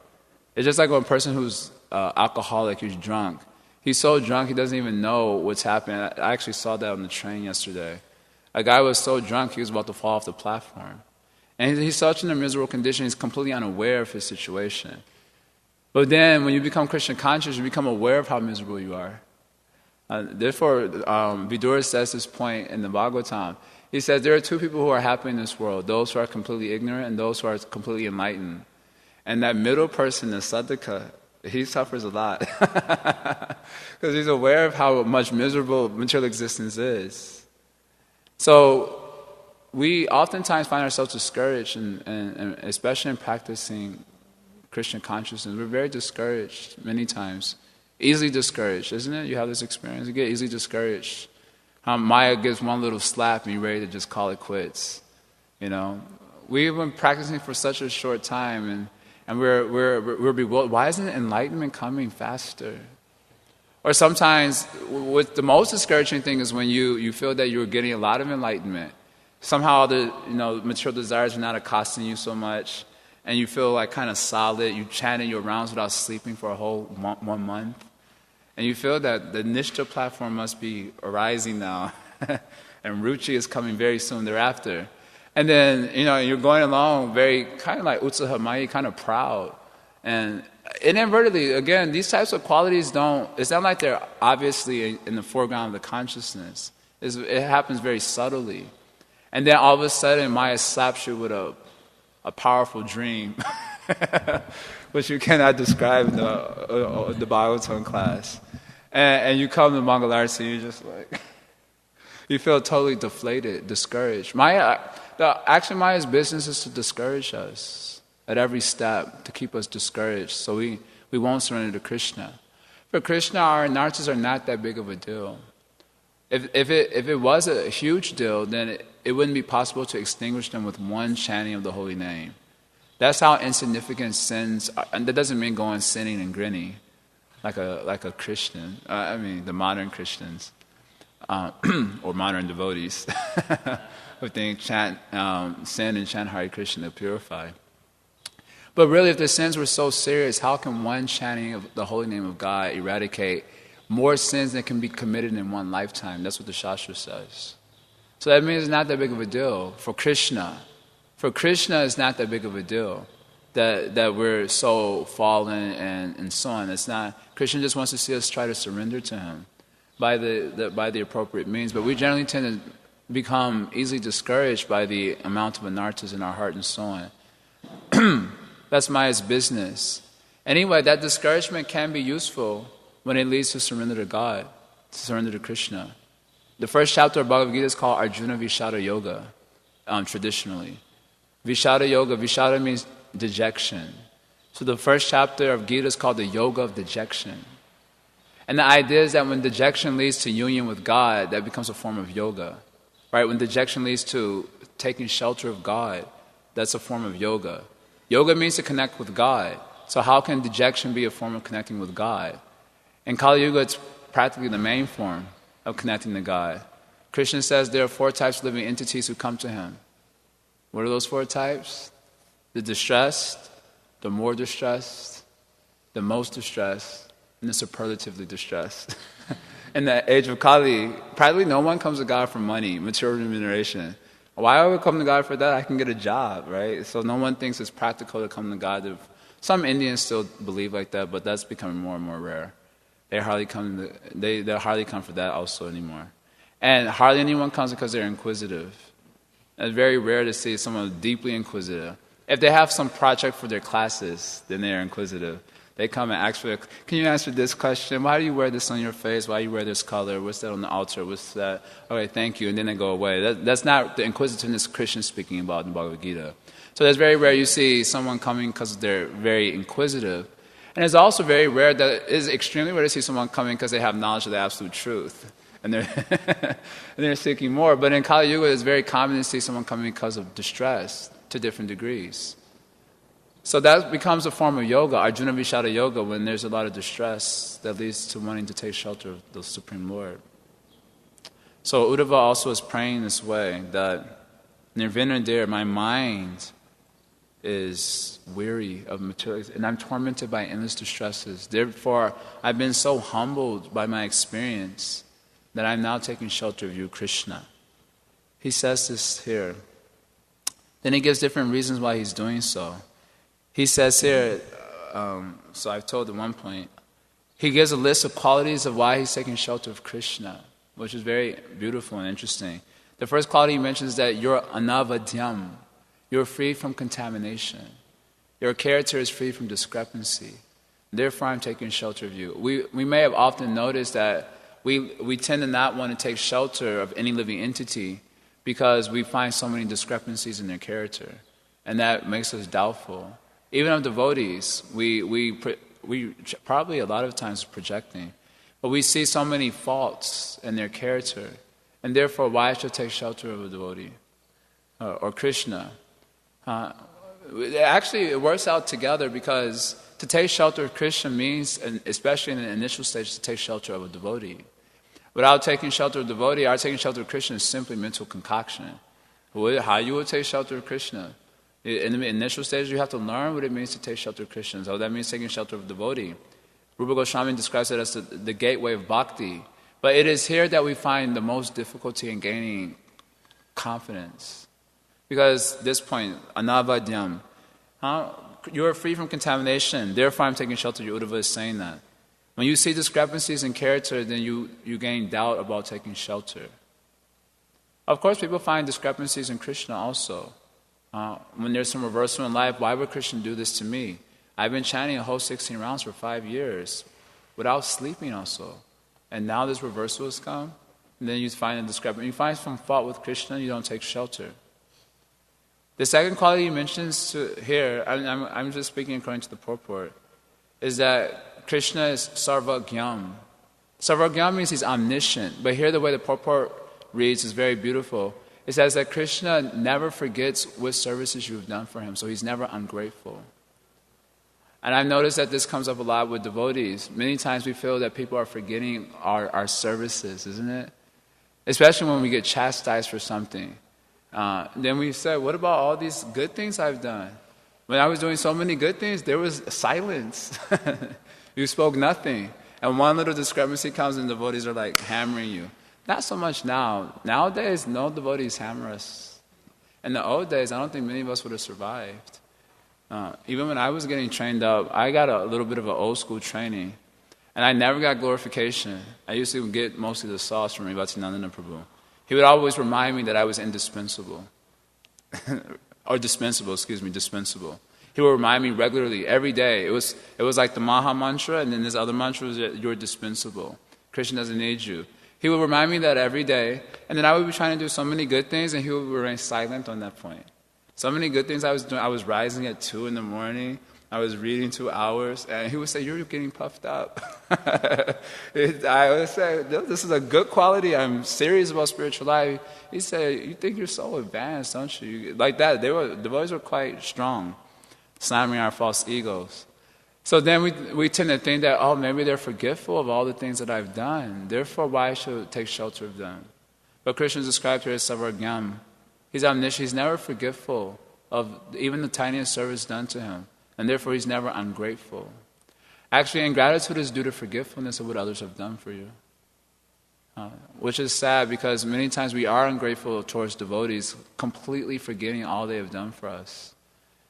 It's just like when a person who's alcoholic, who's drunk. He's so drunk he doesn't even know what's happening. I actually saw that on the train yesterday. A guy was so drunk he was about to fall off the platform. And he's such in a miserable condition, he's completely unaware of his situation. But then when you become Krishna conscious, you become aware of how miserable you are. Therefore, Vidura says this point in the Bhagavatam. He says there are two people who are happy in this world, those who are completely ignorant and those who are completely enlightened. And that middle person, the sadhaka, he suffers a lot. Because he's aware of how much miserable material existence is. So we oftentimes find ourselves discouraged, and especially in practicing Krishna consciousness. We're very discouraged many times. Easily discouraged, isn't it? You have this experience. You get easily discouraged. Maya gives one little slap and you're ready to just call it quits. We've been practicing for such a short time, and we're bewildered. Why isn't enlightenment coming faster? Or sometimes, what the most discouraging thing is when you feel that you're getting a lot of enlightenment. Somehow the material desires are not accosting you so much, and you feel like kind of solid. You chant in your rounds without sleeping for a whole 1 month, and you feel that the Nishta platform must be arising now, and Ruchi is coming very soon thereafter. And then you're going along very kind of like Utsahamaya, kind of proud, and inadvertently, again, these types of qualities it's not like they're obviously in the foreground of the consciousness. It happens very subtly. And then all of a sudden, Maya slaps you with a powerful dream, which you cannot describe in the Bhagavatam class. And you come to Mangalarti and you're just like, you feel totally deflated, discouraged. Maya's business is to discourage us at every step, to keep us discouraged, so we won't surrender to Krishna. For Krishna, our anarthas are not that big of a deal. If it was a huge deal, then it wouldn't be possible to extinguish them with one chanting of the holy name. That's how insignificant sins are. And that doesn't mean going sinning and grinning like a Christian. The modern Christians or modern devotees who think sin and chant Hare Krishna to purify. But really, if the sins were so serious, how can one chanting of the holy name of God eradicate more sins than can be committed in one lifetime? That's what the Shastra says. So that means it's not that big of a deal for Krishna. For Krishna, it's not that big of a deal that we're so fallen and so on. It's not. Krishna just wants to see us try to surrender to Him by the appropriate means. But we generally tend to become easily discouraged by the amount of anarthas in our heart and so on. That's Maya's business. Anyway, that discouragement can be useful when it leads to surrender to God, to surrender to Krishna. The first chapter of Bhagavad Gita is called Arjuna Vishada Yoga, traditionally. Vishada Yoga, Vishada means dejection. So the first chapter of Gita is called the Yoga of Dejection. And the idea is that when dejection leads to union with God, that becomes a form of yoga. Right? When dejection leads to taking shelter of God, that's a form of yoga. Yoga means to connect with God. So how can dejection be a form of connecting with God? In Kali Yuga, it's practically the main form of connecting to God. Krishna says there are 4 types of living entities who come to Him. What are those 4 types? The distressed, the more distressed, the most distressed, and the superlatively distressed. In the age of Kali, practically no one comes to God for money, material remuneration. Why would we come to God for that? I can get a job, right? So no one thinks it's practical to come to God. Some Indians still believe like that, but that's becoming more and more rare. They hardly come for that also anymore. And hardly anyone comes because they're inquisitive. It's very rare to see someone deeply inquisitive. If they have some project for their classes, then they're inquisitive. They come and ask can you answer this question? Why do you wear this on your face? Why do you wear this color? What's that on the altar? What's that? Okay, thank you. And then they go away. That's not the inquisitiveness Krishna is speaking about in Bhagavad Gita. So it's very rare you see someone coming because they're very inquisitive. And it's also very rare it's extremely rare to see someone coming because they have knowledge of the absolute truth. And they're seeking more. But in Kali Yuga, it's very common to see someone coming because of distress to different degrees. So that becomes a form of yoga, Arjuna Vishada Yoga, when there's a lot of distress that leads to wanting to take shelter of the Supreme Lord. So Uddhava also is praying this way, that Nirvana dear, my mind is weary of material, and I'm tormented by endless distresses. Therefore, I've been so humbled by my experience that I'm now taking shelter of you, Krishna. He says this here. Then he gives different reasons why he's doing so. He says here, so I've told at one point, he gives a list of qualities of why he's taking shelter of Krishna, which is very beautiful and interesting. The first quality he mentions is that you're anavadyam. You're free from contamination. Your character is free from discrepancy. Therefore, I'm taking shelter of you. We may have often noticed that we tend to not want to take shelter of any living entity because we find so many discrepancies in their character. And that makes us doubtful. Even of devotees, we probably a lot of times projecting, but we see so many faults in their character, and therefore why I should take shelter of a devotee? or Krishna. Actually, it works out together, because to take shelter of Krishna means, and especially in the initial stage, to take shelter of a devotee. Without taking shelter of a devotee, our taking shelter of Krishna is simply mental concoction. How you would take shelter of Krishna? In the initial stage, you have to learn what it means to take shelter of Krishna. So that means taking shelter of a devotee. Rupa Goswami describes it as the gateway of bhakti. But it is here that we find the most difficulty in gaining confidence. Because this point, anavadyam, you are free from contamination, therefore I'm taking shelter. Uddhava is saying that. When you see discrepancies in character, then you gain doubt about taking shelter. Of course, people find discrepancies in Krishna also. When there's some reversal in life, why would Krishna do this to me? I've been chanting a whole 16 rounds for 5 years without sleeping also. And now this reversal has come, and then you find a discrepancy. You find some fault with Krishna, you don't take shelter. The second quality he mentions here, I'm just speaking according to the purport, is that Krishna is sarvagyam. Sarvagyam means he's omniscient, but here the way the purport reads is very beautiful. It says that Krishna never forgets what services you've done for him, so he's never ungrateful. And I've noticed that this comes up a lot with devotees. Many times we feel that people are forgetting our services, isn't it? Especially when we get chastised for something. Then we say, what about all these good things I've done? When I was doing so many good things, there was silence. You spoke nothing. And one little discrepancy comes and devotees are like hammering you. Not so much now. Nowadays, no devotees hammer us. In the old days, I don't think many of us would have survived. Even when I was getting trained up, I got a little bit of an old school training. And I never got glorification. I used to get mostly the sauce from Bhaktinandana Prabhu. He would always remind me that I was indispensable. Or dispensable. He would remind me regularly, every day. It was like the Maha Mantra, and then this other mantra was that you're dispensable. Krishna doesn't need you. He would remind me that every day, and then I would be trying to do so many good things, and he would remain silent on that point. So many good things I was doing. I was rising at 2 in the morning. I was reading 2 hours, and he would say, "You're getting puffed up." I would say, "This is a good quality. I'm serious about spiritual life." He said, "You think you're so advanced, don't you?" Like that. The devotees were quite strong, slamming our false egos. So then we tend to think that, oh, maybe they're forgetful of all the things that I've done. Therefore, why should I take shelter of them? But Krishna is described here as Sarvagyam. He's omniscient. He's never forgetful of even the tiniest service done to him. And therefore, he's never ungrateful. Actually, ingratitude is due to forgetfulness of what others have done for you. Which is sad, because many times we are ungrateful towards devotees, completely forgetting all they have done for us.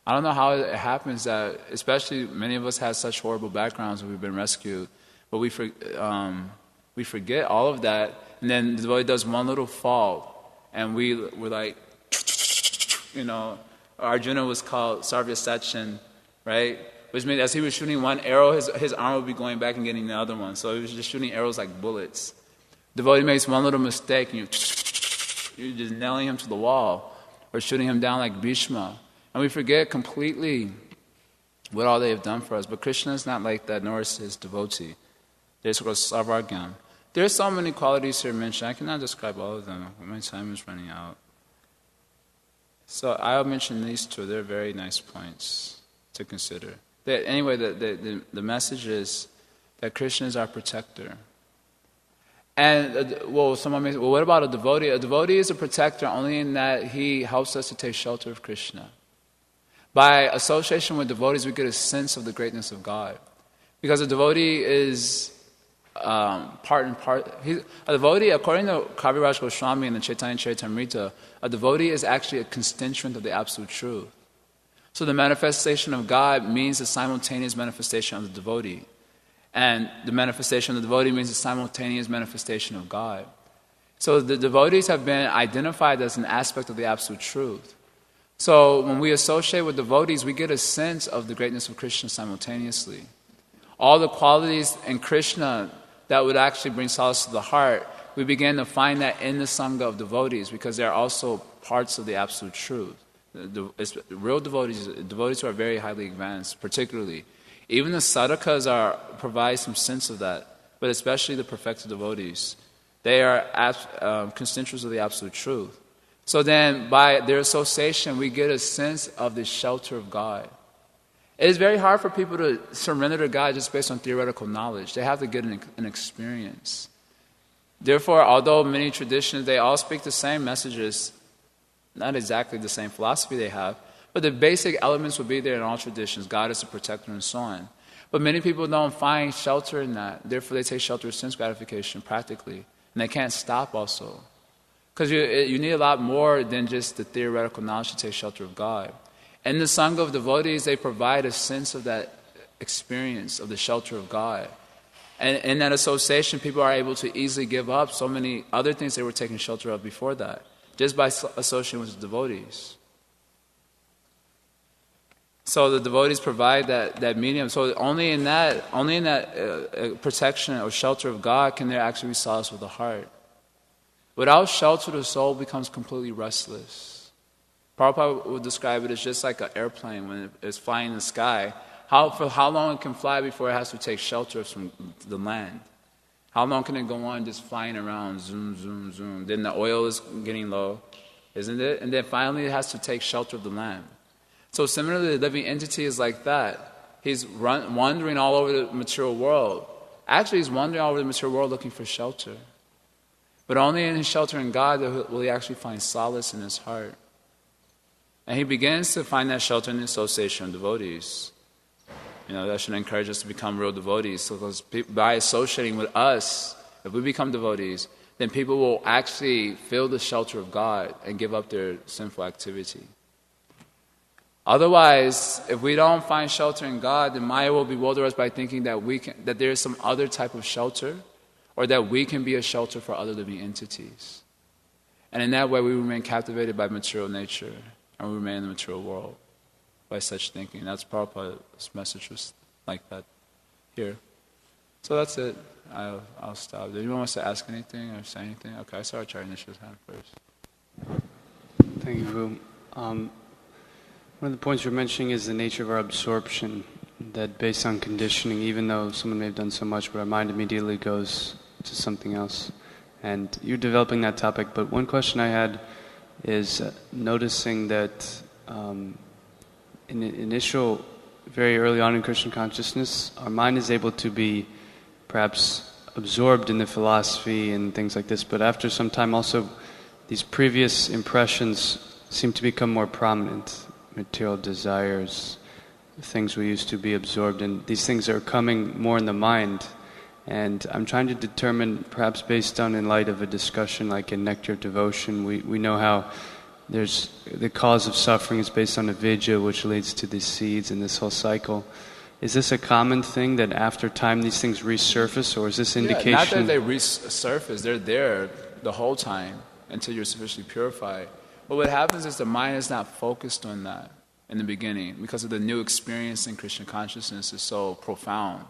I don't know how it happens that, especially many of us have such horrible backgrounds when we've been rescued, but we forget all of that, and then the devotee does one little fault, and we're like, Arjuna was called Sarvya Sachin, right? Which means as he was shooting one arrow, his arm would be going back and getting the other one. So he was just shooting arrows like bullets. The devotee makes one little mistake, and you're just nailing him to the wall, or shooting him down like Bhishma. And we forget completely what all they have done for us. But Krishna is not like that, nor is his devotee. There's Sarvagyam. There's so many qualities here mentioned. I cannot describe all of them. My time is running out. So I'll mention these 2. They're very nice points to consider. Anyway, the message is that Krishna is our protector. And, someone may say, what about a devotee? A devotee is a protector only in that he helps us to take shelter of Krishna. By association with devotees, we get a sense of the greatness of God. Because a devotee is part and part. A devotee, according to Kaviraj Goswami in the Chaitanya Charitamrita, a devotee is actually a constituent of the Absolute Truth. So the manifestation of God means the simultaneous manifestation of the devotee. And the manifestation of the devotee means the simultaneous manifestation of God. So the devotees have been identified as an aspect of the Absolute Truth. So when we associate with devotees, we get a sense of the greatness of Krishna simultaneously. All the qualities in Krishna that would actually bring solace to the heart, we begin to find that in the Sangha of devotees, because they are also parts of the Absolute Truth. Real devotees who are very highly advanced, particularly. Even the sadhakas provide some sense of that, but especially the perfected devotees. They are constituents of the Absolute Truth. So then, by their association, we get a sense of the shelter of God. It is very hard for people to surrender to God just based on theoretical knowledge. They have to get an experience. Therefore, although many traditions, they all speak the same messages, not exactly the same philosophy they have, but the basic elements will be there in all traditions. God is a protector and so on. But many people don't find shelter in that. Therefore, they take shelter of sense gratification practically. And they can't stop also. Because you need a lot more than just the theoretical knowledge to take shelter of God. And the Sangha of devotees, they provide a sense of that experience of the shelter of God. And in that association, people are able to easily give up so many other things they were taking shelter of before that, just by associating with the devotees. So the devotees provide that medium. So only in that protection or shelter of God can there actually be solace with the heart. Without shelter, the soul becomes completely restless. Prabhupada would describe it as just like an airplane when it's flying in the sky. For how long it can fly before it has to take shelter from the land? How long can it go on just flying around, zoom, zoom, zoom? Then the oil is getting low, isn't it? And then finally it has to take shelter of the land. So similarly, the living entity is like that. He's wandering all over the material world. Actually, he's wandering all over the material world looking for shelter. But only in his shelter in God will he actually find solace in his heart. And he begins to find that shelter in the association of devotees. That should encourage us to become real devotees. Because by associating with us, if we become devotees, then people will actually feel the shelter of God and give up their sinful activity. Otherwise, if we don't find shelter in God, then Maya will bewilder us by thinking that there is some other type of shelter, or that we can be a shelter for other living entities. And in that way, we remain captivated by material nature, and we remain in the material world by such thinking. That's Prabhupada's message was like that here. So that's it. I'll stop. Did anyone wants to ask anything or say anything? Okay, I saw Acharya Nisha's hand first. Thank you, Guru. One of the points you're mentioning is the nature of our absorption, that based on conditioning, even though someone may have done so much, but our mind immediately goes to something else. And you're developing that topic, but one question I had is noticing that in the initial, very early on in Krishna consciousness, our mind is able to be perhaps absorbed in the philosophy and things like this, but after some time also these previous impressions seem to become more prominent. Material desires, things we used to be absorbed in, these things are coming more in the mind. And I'm trying to determine, perhaps based on in light of a discussion like in Nectar of Devotion, we know how there's the cause of suffering is based on avidya, which leads to these seeds and this whole cycle. Is this a common thing that after time these things resurface, or is this indication? Not that they resurface, they're there the whole time until you're sufficiently purified. But what happens is the mind is not focused on that in the beginning because of the new experience in Krishna consciousness is so profound.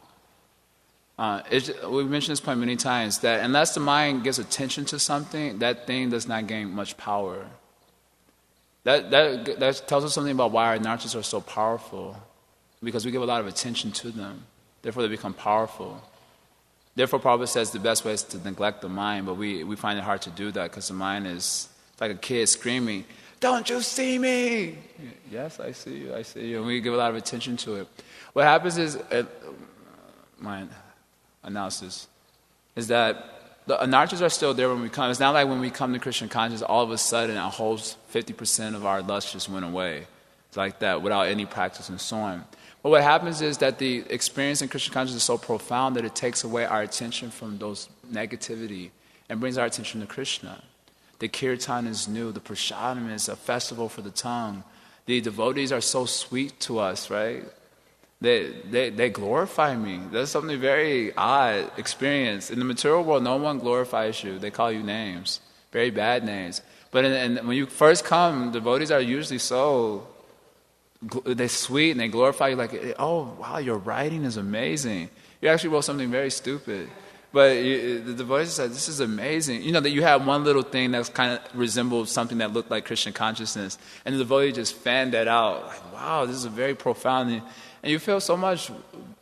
We've mentioned this point many times, that unless the mind gives attention to something, that thing does not gain much power. That tells us something about why our anarchas are so powerful, because we give a lot of attention to them. Therefore, they become powerful. Therefore, Prabhupada says the best way is to neglect the mind, but we find it hard to do that because the mind is like a kid screaming, "Don't you see me?" Yes, I see you, I see you. And we give a lot of attention to it. What happens is, my analysis, is that the anarchas are still there when we come. It's not like when we come to Krishna consciousness, all of a sudden a whole 50% of our lust just went away. It's like that without any practice and so on. But what happens is that the experience in Krishna consciousness is so profound that it takes away our attention from those negativity and brings our attention to Krishna. The kirtan is new. The prasadam is a festival for the tongue. The devotees are so sweet to us, right? They glorify me. That's something very odd experience. In the material world, no one glorifies you. They call you names, very bad names. But when you first come, devotees are usually they're sweet and they glorify you like, "Oh, wow, your writing is amazing. You actually wrote something very stupid." But the devotees said, "This is amazing." You know, that you have one little thing that kind of resembles something that looked like Krishna consciousness. And the devotee just fanned that out. Like, wow, this is a very profound. And you feel so much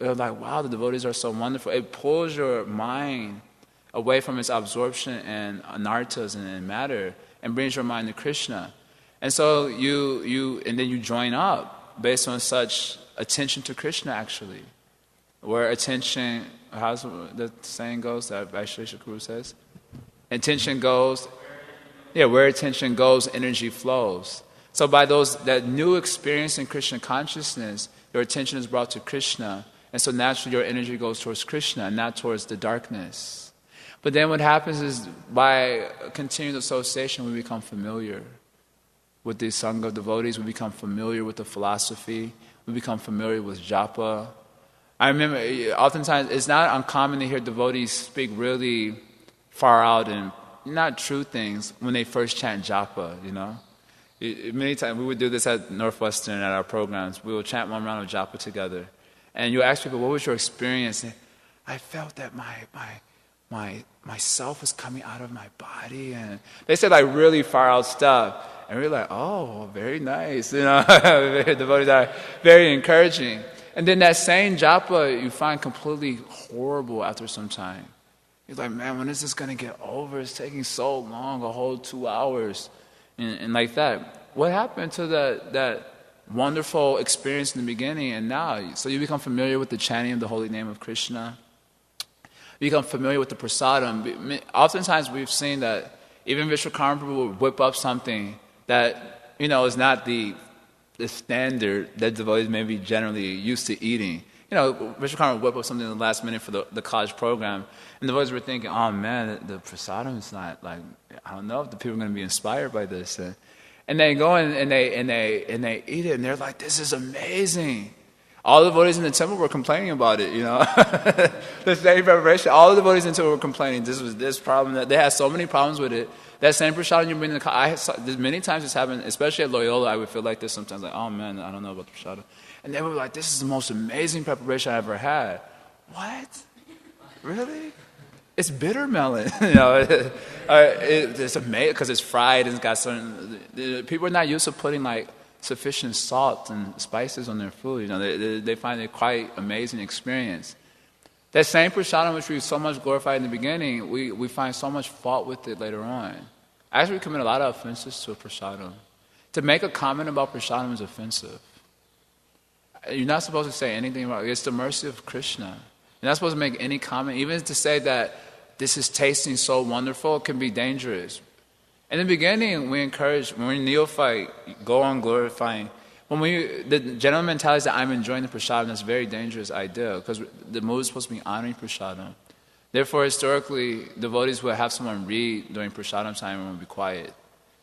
like, wow, the devotees are so wonderful. It pulls your mind away from its absorption and anarthas and matter. and brings your mind to Krishna. And so and then you join up based on such attention to Krishna, actually. Where attention, how's the saying goes that Vaishesha Guru says? Attention goes, where attention goes, energy flows. So by that new experience in Krishna consciousness, your attention is brought to Krishna, and so naturally your energy goes towards Krishna and not towards the darkness. But then what happens is, by continued association, we become familiar with the Sangha of devotees, we become familiar with the philosophy, we become familiar with japa. I remember, oftentimes, it's not uncommon to hear devotees speak really far out and not true things when they first chant japa, Many times, we would do this at Northwestern at our programs. We would chant one round of japa together. And you ask people, what was your experience? And I felt that my self was coming out of my body. And they said like really far out stuff. And we were like, oh, very nice. The devotees are very encouraging. And then that same japa you find completely horrible after some time. You're like, man, when is this going to get over? It's taking so long, a whole 2 hours. And like that. What happened to that wonderful experience in the beginning and now? So you become familiar with the chanting of the holy name of Krishna. You become familiar with the prasadam. Oftentimes we've seen that even Vishwakarma Prabhu would whip up something that, is not the standard that devotees may be generally used to eating. Vishwakarma would whip up something in the last minute for the college program, and the devotees were thinking, oh man, the prasadam is not like, I don't know if the people are going to be inspired by this. And they go and they eat it, and they're like, this is amazing. All the devotees in the temple were complaining about it, The same preparation, all the devotees in the temple were complaining, this problem, that they had so many problems with it. That same prasadam you bring in many times it's happened, especially at Loyola, I would feel like this sometimes, like, oh man, I don't know about the prasadam. And they were like, this is the most amazing preparation I ever had. What? Really? It's bitter melon. It's amazing because it's fried and it's got certain. People are not used to putting like sufficient salt and spices on their food. They find it quite amazing experience. That same prasadam which we so much glorified in the beginning, we find so much fault with it later on. Actually, we commit a lot of offenses to a prasadam. To make a comment about prasadam is offensive. You're not supposed to say anything about it. It's the mercy of Krishna. You're not supposed to make any comment. Even to say that this is tasting so wonderful, it can be dangerous. In the beginning, we encourage, when we're neophyte, go on glorifying. The general mentality is that I'm enjoying the prasadam, that's a very dangerous idea, because the mood is supposed to be honoring prasadam. Therefore, historically, devotees will have someone read during prasadam time and will be quiet.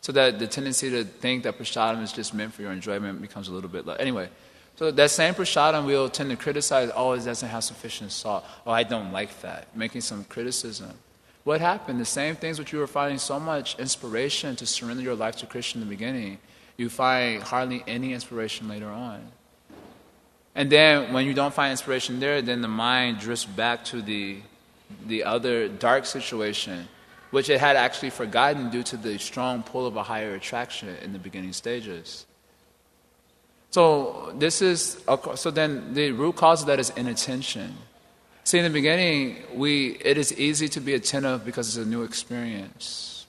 So that the tendency to think that prasadam is just meant for your enjoyment becomes a little bit low. Anyway, so that same prasadam we'll tend to criticize, oh, it doesn't have sufficient salt. Oh, I don't like that. Making some criticism. What happened? The same things which you were finding so much inspiration to surrender your life to Krishna in the beginning, you find hardly any inspiration later on. And then when you don't find inspiration there, then the mind drifts back to the other dark situation, which it had actually forgotten due to the strong pull of a higher attraction in the beginning stages. So then the root cause of that is inattention. See, in the beginning, it is easy to be attentive because it's a new experience.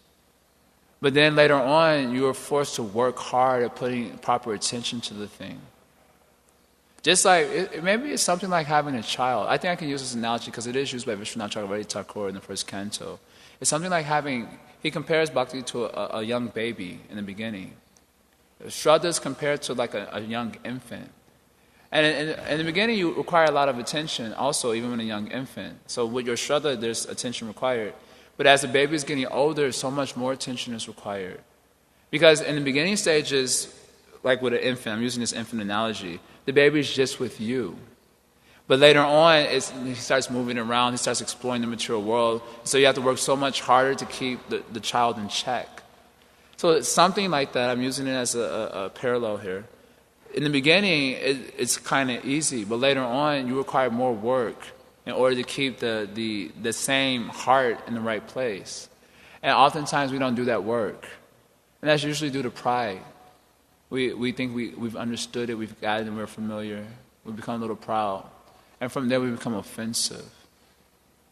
But then later on, you are forced to work hard at putting proper attention to the thing. Just like, maybe it's something like having a child. I think I can use this analogy because it is used by Vishwanath Chakravarti Thakur in the first canto. It's something like he compares bhakti to a young baby in the beginning. Shraddha is compared to like a young infant. And in the beginning, you require a lot of attention also, even when a young infant. So with your Shraddha, there's attention required. But as the baby is getting older, so much more attention is required. Because in the beginning stages, like with an infant, I'm using this infant analogy, the baby is just with you. But later on, he starts moving around, he starts exploring the material world, so you have to work so much harder to keep the child in check. So it's something like that. I'm using it as a parallel here. In the beginning, it's kind of easy, but later on, you require more work in order to keep the same heart in the right place. And oftentimes, we don't do that work. And that's usually due to pride. We think we've understood it, we've got it, and we're familiar. We become a little proud. And from there, we become offensive.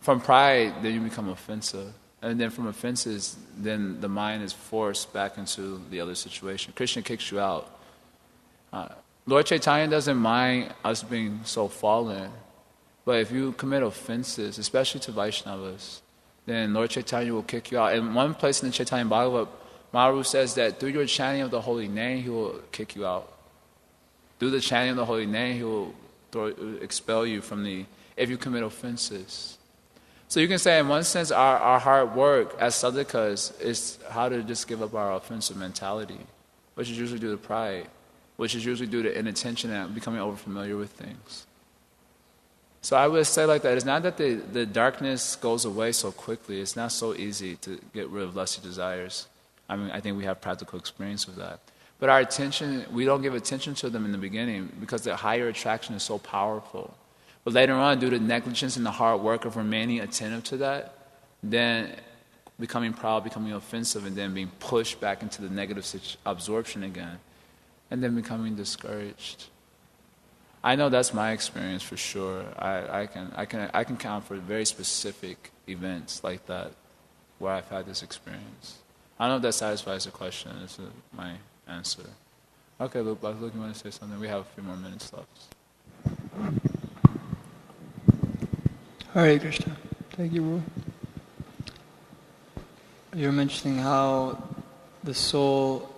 From pride, then you become offensive. And then from offenses, then the mind is forced back into the other situation. Krishna kicks you out. Lord Chaitanya doesn't mind us being so fallen, but if you commit offenses, especially to Vaishnavas, then Lord Chaitanya will kick you out. And one place in the Chaitanya Bhagavatam, Mahaprabhu says that through your chanting of the holy name, he will kick you out. Through the chanting of the holy name, he will expel you from if you commit offenses. So you can say, in one sense, our hard work as sadhakas is how to just give up our offensive mentality, which is usually due to pride, which is usually due to inattention and becoming overfamiliar with things. So I would say like that, it's not that the darkness goes away so quickly. It's not so easy to get rid of lusty desires. I mean, I think we have practical experience with that. But our attention, we don't give attention to them in the beginning because the higher attraction is so powerful. But later on, due to negligence and the hard work of remaining attentive to that, then becoming proud, becoming offensive, and then being pushed back into the negative absorption again, and then becoming discouraged. I know that's my experience for sure. I can count for very specific events like that where I've had this experience. I don't know if that satisfies the question. This is my answer. Okay, Luke, you want to say something? We have a few more minutes left. Hare Krishna. Thank you, Guru. You were mentioning how the soul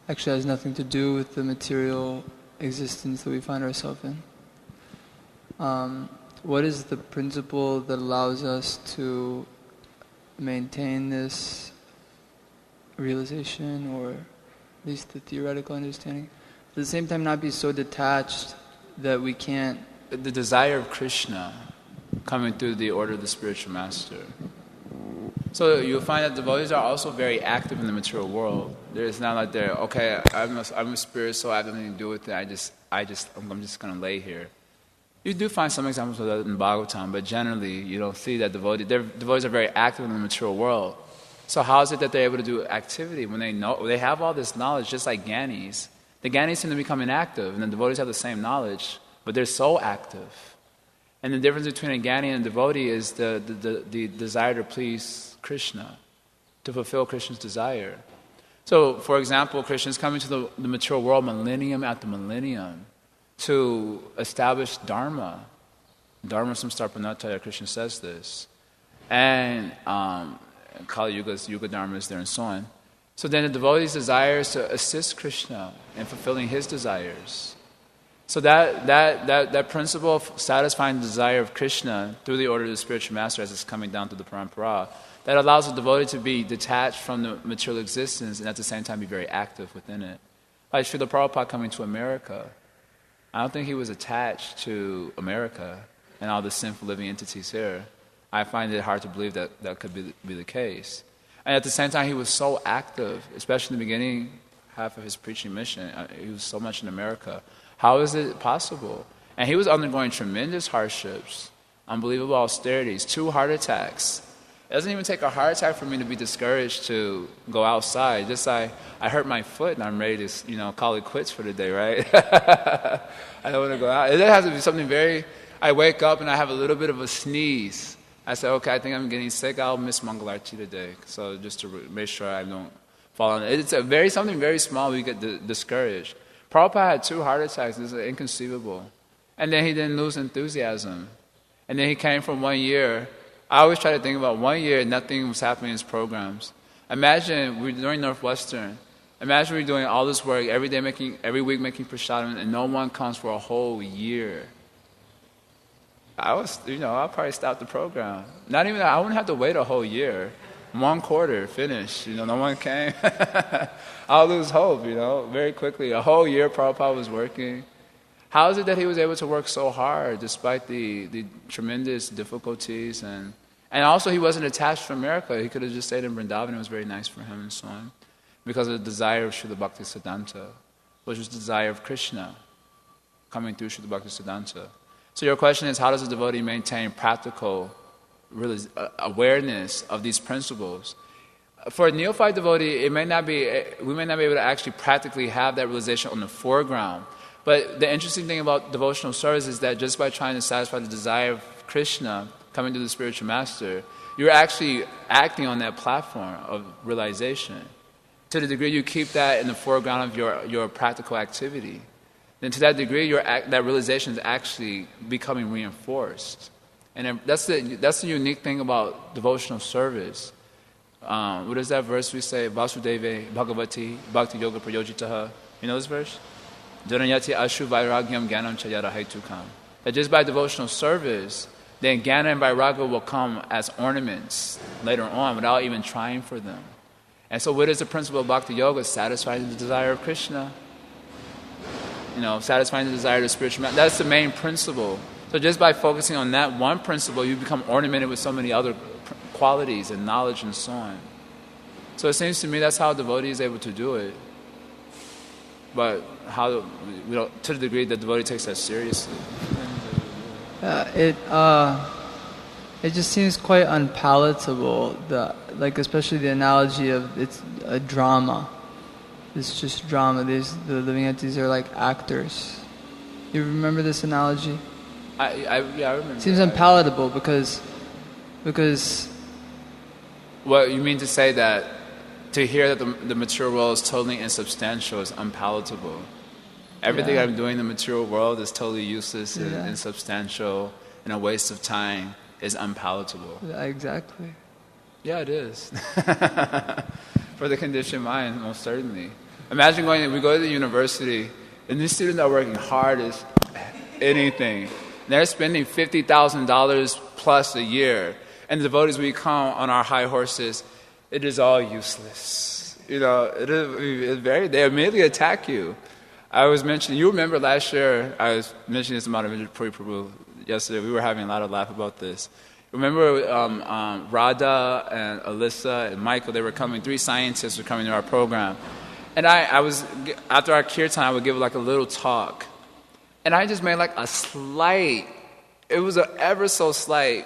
actually has nothing to do with the material existence that we find ourselves in. What is the principle that allows us to maintain this realization, or at least the theoretical understanding? At the same time, not be so detached that we can't... The desire of Krishna coming through the order of the spiritual master. So you'll find that devotees are also very active in the material world. It's not like they're, okay, I'm a spirit, so I have nothing to do with it. I'm just going to lay here. You do find some examples of that in Bhagavatam, but generally you don't see that devotees are very active in the material world. So how is it that they're able to do activity when they have all this knowledge, just like Gyanis? The Gyanis seem to become inactive, and the devotees have the same knowledge, but they're so active. And the difference between a Jnani and a devotee is the desire to please Krishna, to fulfill Krishna's desire. So, for example, Krishna's coming to the material world millennium after millennium to establish Dharma. Dharma samstarpanataya, Krishna says this. And Kali Yuga's Yuga Dharma is there and so on. So then the devotee's desire is to assist Krishna in fulfilling his desires. So that principle of satisfying the desire of Krishna through the order of the spiritual master as it's coming down to the parampara, that allows the devotee to be detached from the material existence and at the same time be very active within it. Like Srila Prabhupada coming to America, I don't think he was attached to America and all the sinful living entities here. I find it hard to believe that could be the case. And at the same time, he was so active, especially in the beginning half of his preaching mission. He was so much in America. How is it possible? And he was undergoing tremendous hardships, unbelievable austerities, 2 heart attacks. It doesn't even take a heart attack for me to be discouraged to go outside. Just I hurt my foot and I'm ready to, call it quits for the day, right? I don't want to go out. It has to be something I wake up and I have a little bit of a sneeze. I say, okay, I think I'm getting sick. I'll miss Mangalarti today. So just to make sure I don't fall on it. It's something very small. We get discouraged. Prabhupada had 2 heart attacks. This is inconceivable. And then he didn't lose enthusiasm. And then he came from 1 year. I always try to think about 1 year, nothing was happening in his programs. Imagine we're doing Northwestern. Imagine we're doing all this work every week making prasadam, and no one comes for a whole year. I'll probably stop the program. Not even that, I wouldn't have to wait a whole year. 1 quarter, finished. No one came. I'll lose hope, very quickly. A whole year Prabhupada was working. How is it that he was able to work so hard despite the tremendous difficulties? And also he wasn't attached to America. He could have just stayed in Vrindavan. It was very nice for him and so on. Because of the desire of Srila Bhaktisiddhanta, which was the desire of Krishna coming through Srila Bhaktisiddhanta. So your question is, how does a devotee maintain practical awareness of these principles? For a neophyte devotee, we may not be able to actually practically have that realization on the foreground. But the interesting thing about devotional service is that just by trying to satisfy the desire of Krishna coming to the spiritual master, you're actually acting on that platform of realization. To the degree you keep that in the foreground of your practical activity, then to that degree that realization is actually becoming reinforced. And that's the unique thing about devotional service. What is that verse we say? Vasudeve Bhagavati Bhakti Yoga Prayojitaha. You know this verse? Janayati Ashu Vairagyam Gyanam Chayara Haitukam. That just by devotional service, then Jnana and Vairagya will come as ornaments later on without even trying for them. And so what is the principle of Bhakti Yoga? Satisfying the desire of Krishna. Satisfying the desire of the spiritual man. That's the main principle. So just by focusing on that one principle, you become ornamented with so many other qualities and knowledge and so on. So it seems to me that's how a devotee is able to do it. But to the degree that the devotee takes that seriously. It just seems quite unpalatable, especially the analogy of it's a drama. It's just drama. The living entities are like actors. You remember this analogy? I remember. It seems unpalatable because. Well, you mean to say that to hear that the material world is totally insubstantial is unpalatable? Everything I'm doing in the material world is totally useless and insubstantial and a waste of time is unpalatable. Exactly. Yeah, it is. For the conditioned mind, most certainly. Imagine we go to the university and these students are working hard as anything. They're spending $50,000 plus a year. And the devotees, we come on our high horses, it is all useless. They immediately attack you. You remember last year, I was mentioning this about Prabhu yesterday, we were having a lot of laugh about this. Remember Radha and Alyssa and Michael, they were coming, 3 scientists were coming to our program. And I was, after our kirtan, I would give like a little talk. And I just made like it was an ever so slight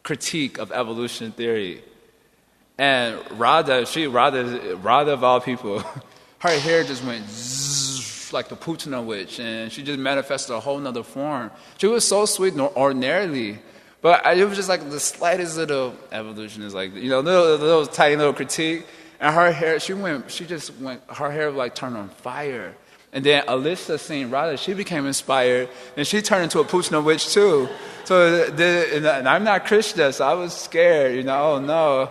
critique of evolution theory. And Radha of all people, her hair just went zzz, like the Putana witch, and she just manifested a whole nother form. She was so sweet ordinarily, but it was just like the slightest little evolution is like, little tiny little critique. And her hair, her hair like turned on fire. And then Alyssa, seeing Radha, she became inspired, and she turned into a Putana witch too. So, and I'm not Krishna, so I was scared, oh no.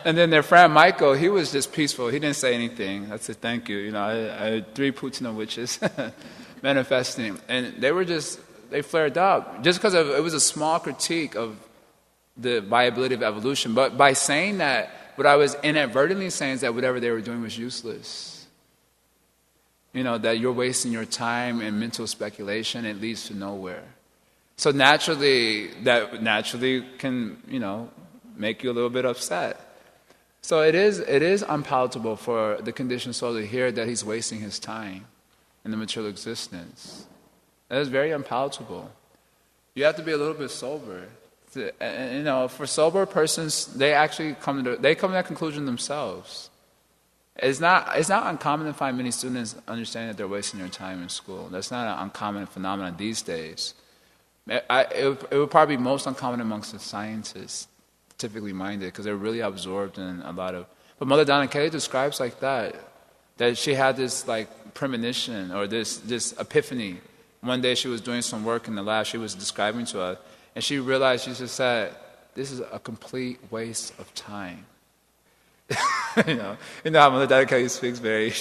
And then their friend Michael, he was just peaceful. He didn't say anything. I said, thank you. I had 3 Putana witches manifesting. And they flared up. Just because it was a small critique of the viability of evolution. But by saying that, what I was inadvertently saying is that whatever they were doing was useless. That you're wasting your time in mental speculation, it leads to nowhere. So that naturally can, make you a little bit upset. So it is unpalatable for the conditioned soul to hear that he's wasting his time in the material existence. That is very unpalatable. You have to be a little bit sober. For sober persons, they actually come to that conclusion themselves. It's not uncommon to find many students understanding that they're wasting their time in school. That's not an uncommon phenomenon these days. It would probably be most uncommon amongst the scientists, typically minded, because they're really absorbed in a lot of... But Mother Donna Kelly describes like that she had this like premonition or this epiphany. One day she was doing some work in the lab, she was describing to us, and she realized, she just said, this is a complete waste of time. How Mother Donna Kelly speaks very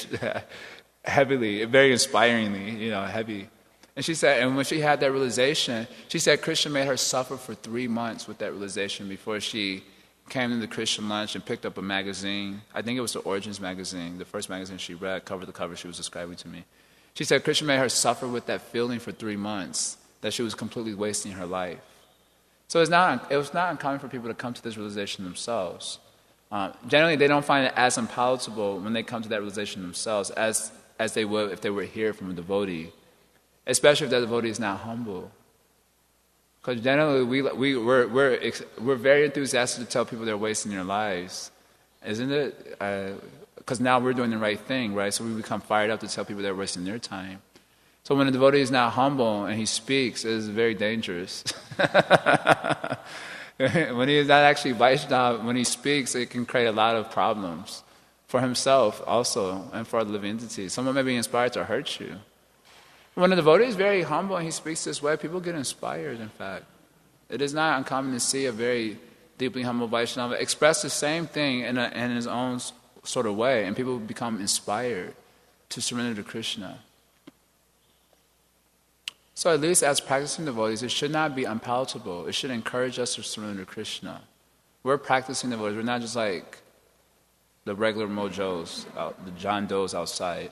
heavily, very inspiringly, heavy. And she said, and when she had that realization, she said Krishna made her suffer for 3 months with that realization before she came to the Christian lunch and picked up a magazine. I think it was the Origins magazine, the first magazine she read, cover to cover, she was describing to me. She said Krishna made her suffer with that feeling for 3 months, that she was completely wasting her life. So it was not uncommon for people to come to this realization themselves. Generally, they don't find it as unpalatable when they come to that realization themselves as they would if they were here from a devotee, especially if that devotee is not humble. Because generally, we're very enthusiastic to tell people they're wasting their lives, isn't it? Because now we're doing the right thing, right? So we become fired up to tell people they're wasting their time. So when a devotee is not humble and he speaks, it is very dangerous. When he is not actually Vaishnava, when he speaks, it can create a lot of problems for himself also and for other living entities. Someone may be inspired to hurt you. When a devotee is very humble and he speaks this way, people get inspired, in fact. It is not uncommon to see a very deeply humble Vaishnava express the same thing in his own sort of way, and people become inspired to surrender to Krishna. So at least as practicing devotees, it should not be unpalatable. It should encourage us to surrender to Krishna. We're practicing devotees. We're not just like the regular mojos, the John Does outside.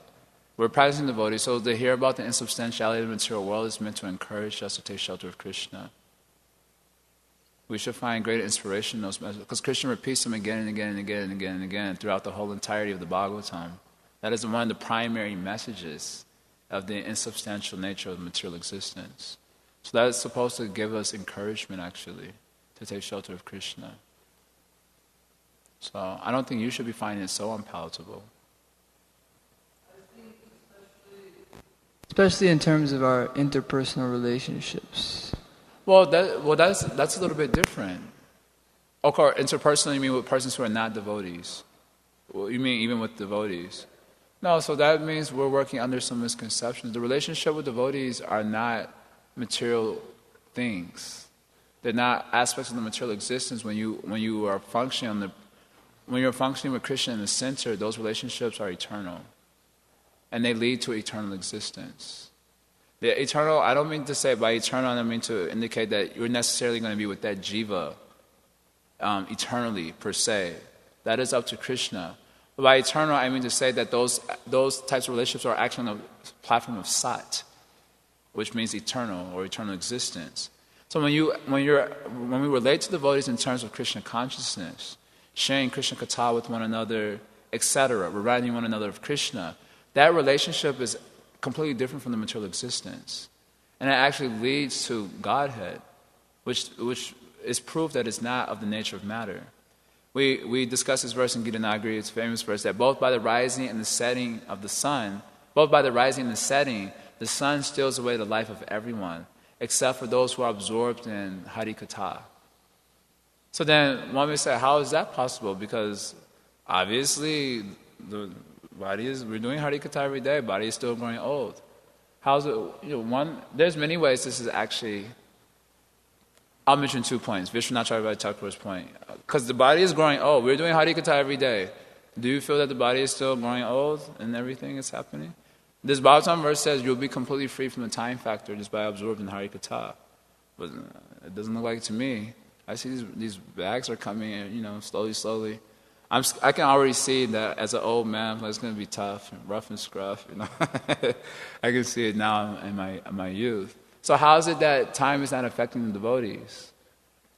We're practicing devotees, so to hear about the insubstantiality of the material world is meant to encourage us to take shelter of Krishna. We should find great inspiration in those messages, because Krishna repeats them again and again and again and again and again throughout the whole entirety of the Bhagavatam. That is one of the primary messages of the insubstantial nature of material existence. So that is supposed to give us encouragement, actually, to take shelter of Krishna. So I don't think you should be finding it so unpalatable. Especially in terms of our interpersonal relationships. Well, that's a little bit different. Okay, interpersonally, you mean with persons who are not devotees? Well, you mean even with devotees? No, so that means we're working under some misconceptions. The relationship with devotees are not material things. They're not aspects of the material existence. When you are functioning when you're functioning with Krishna in the center, those relationships are eternal, and they lead to eternal existence. The eternal, I don't mean to say by eternal, I don't mean to indicate that you're necessarily going to be with that jiva eternally per se. That is up to Krishna. But by eternal, I mean to say that those types of relationships are actually on the platform of sat, which means eternal or eternal existence. So when we relate to devotees in terms of Krishna consciousness, sharing Krishna katha with one another, etc., reminding one another of Krishna, that relationship is completely different from the material existence. And it actually leads to Godhead, which is proof that it's not of the nature of matter. We discussed this verse in Gita Nagari, it's a famous verse, that both by the rising and the setting of the sun, the sun steals away the life of everyone, except for those who are absorbed in Hari Katha. So then one may say, how is that possible? Because obviously the body we're doing Hari Katha every day, body is still growing old. How's it, there's many ways this is actually, I'll mention 2 points, Vishwanath Chakravarti Thakur's point. Because the body is growing old, we're doing Hari Katha every day. Do you feel that the body is still growing old and everything is happening? This Bhagavatam verse says you'll be completely free from the time factor just by absorbing Hari Katha. But it doesn't look like it to me. I see these bags are coming in, slowly. I can already see that as an old man, it's going to be tough and rough and scruff. I can see it now in my youth. So how is it that time is not affecting the devotees?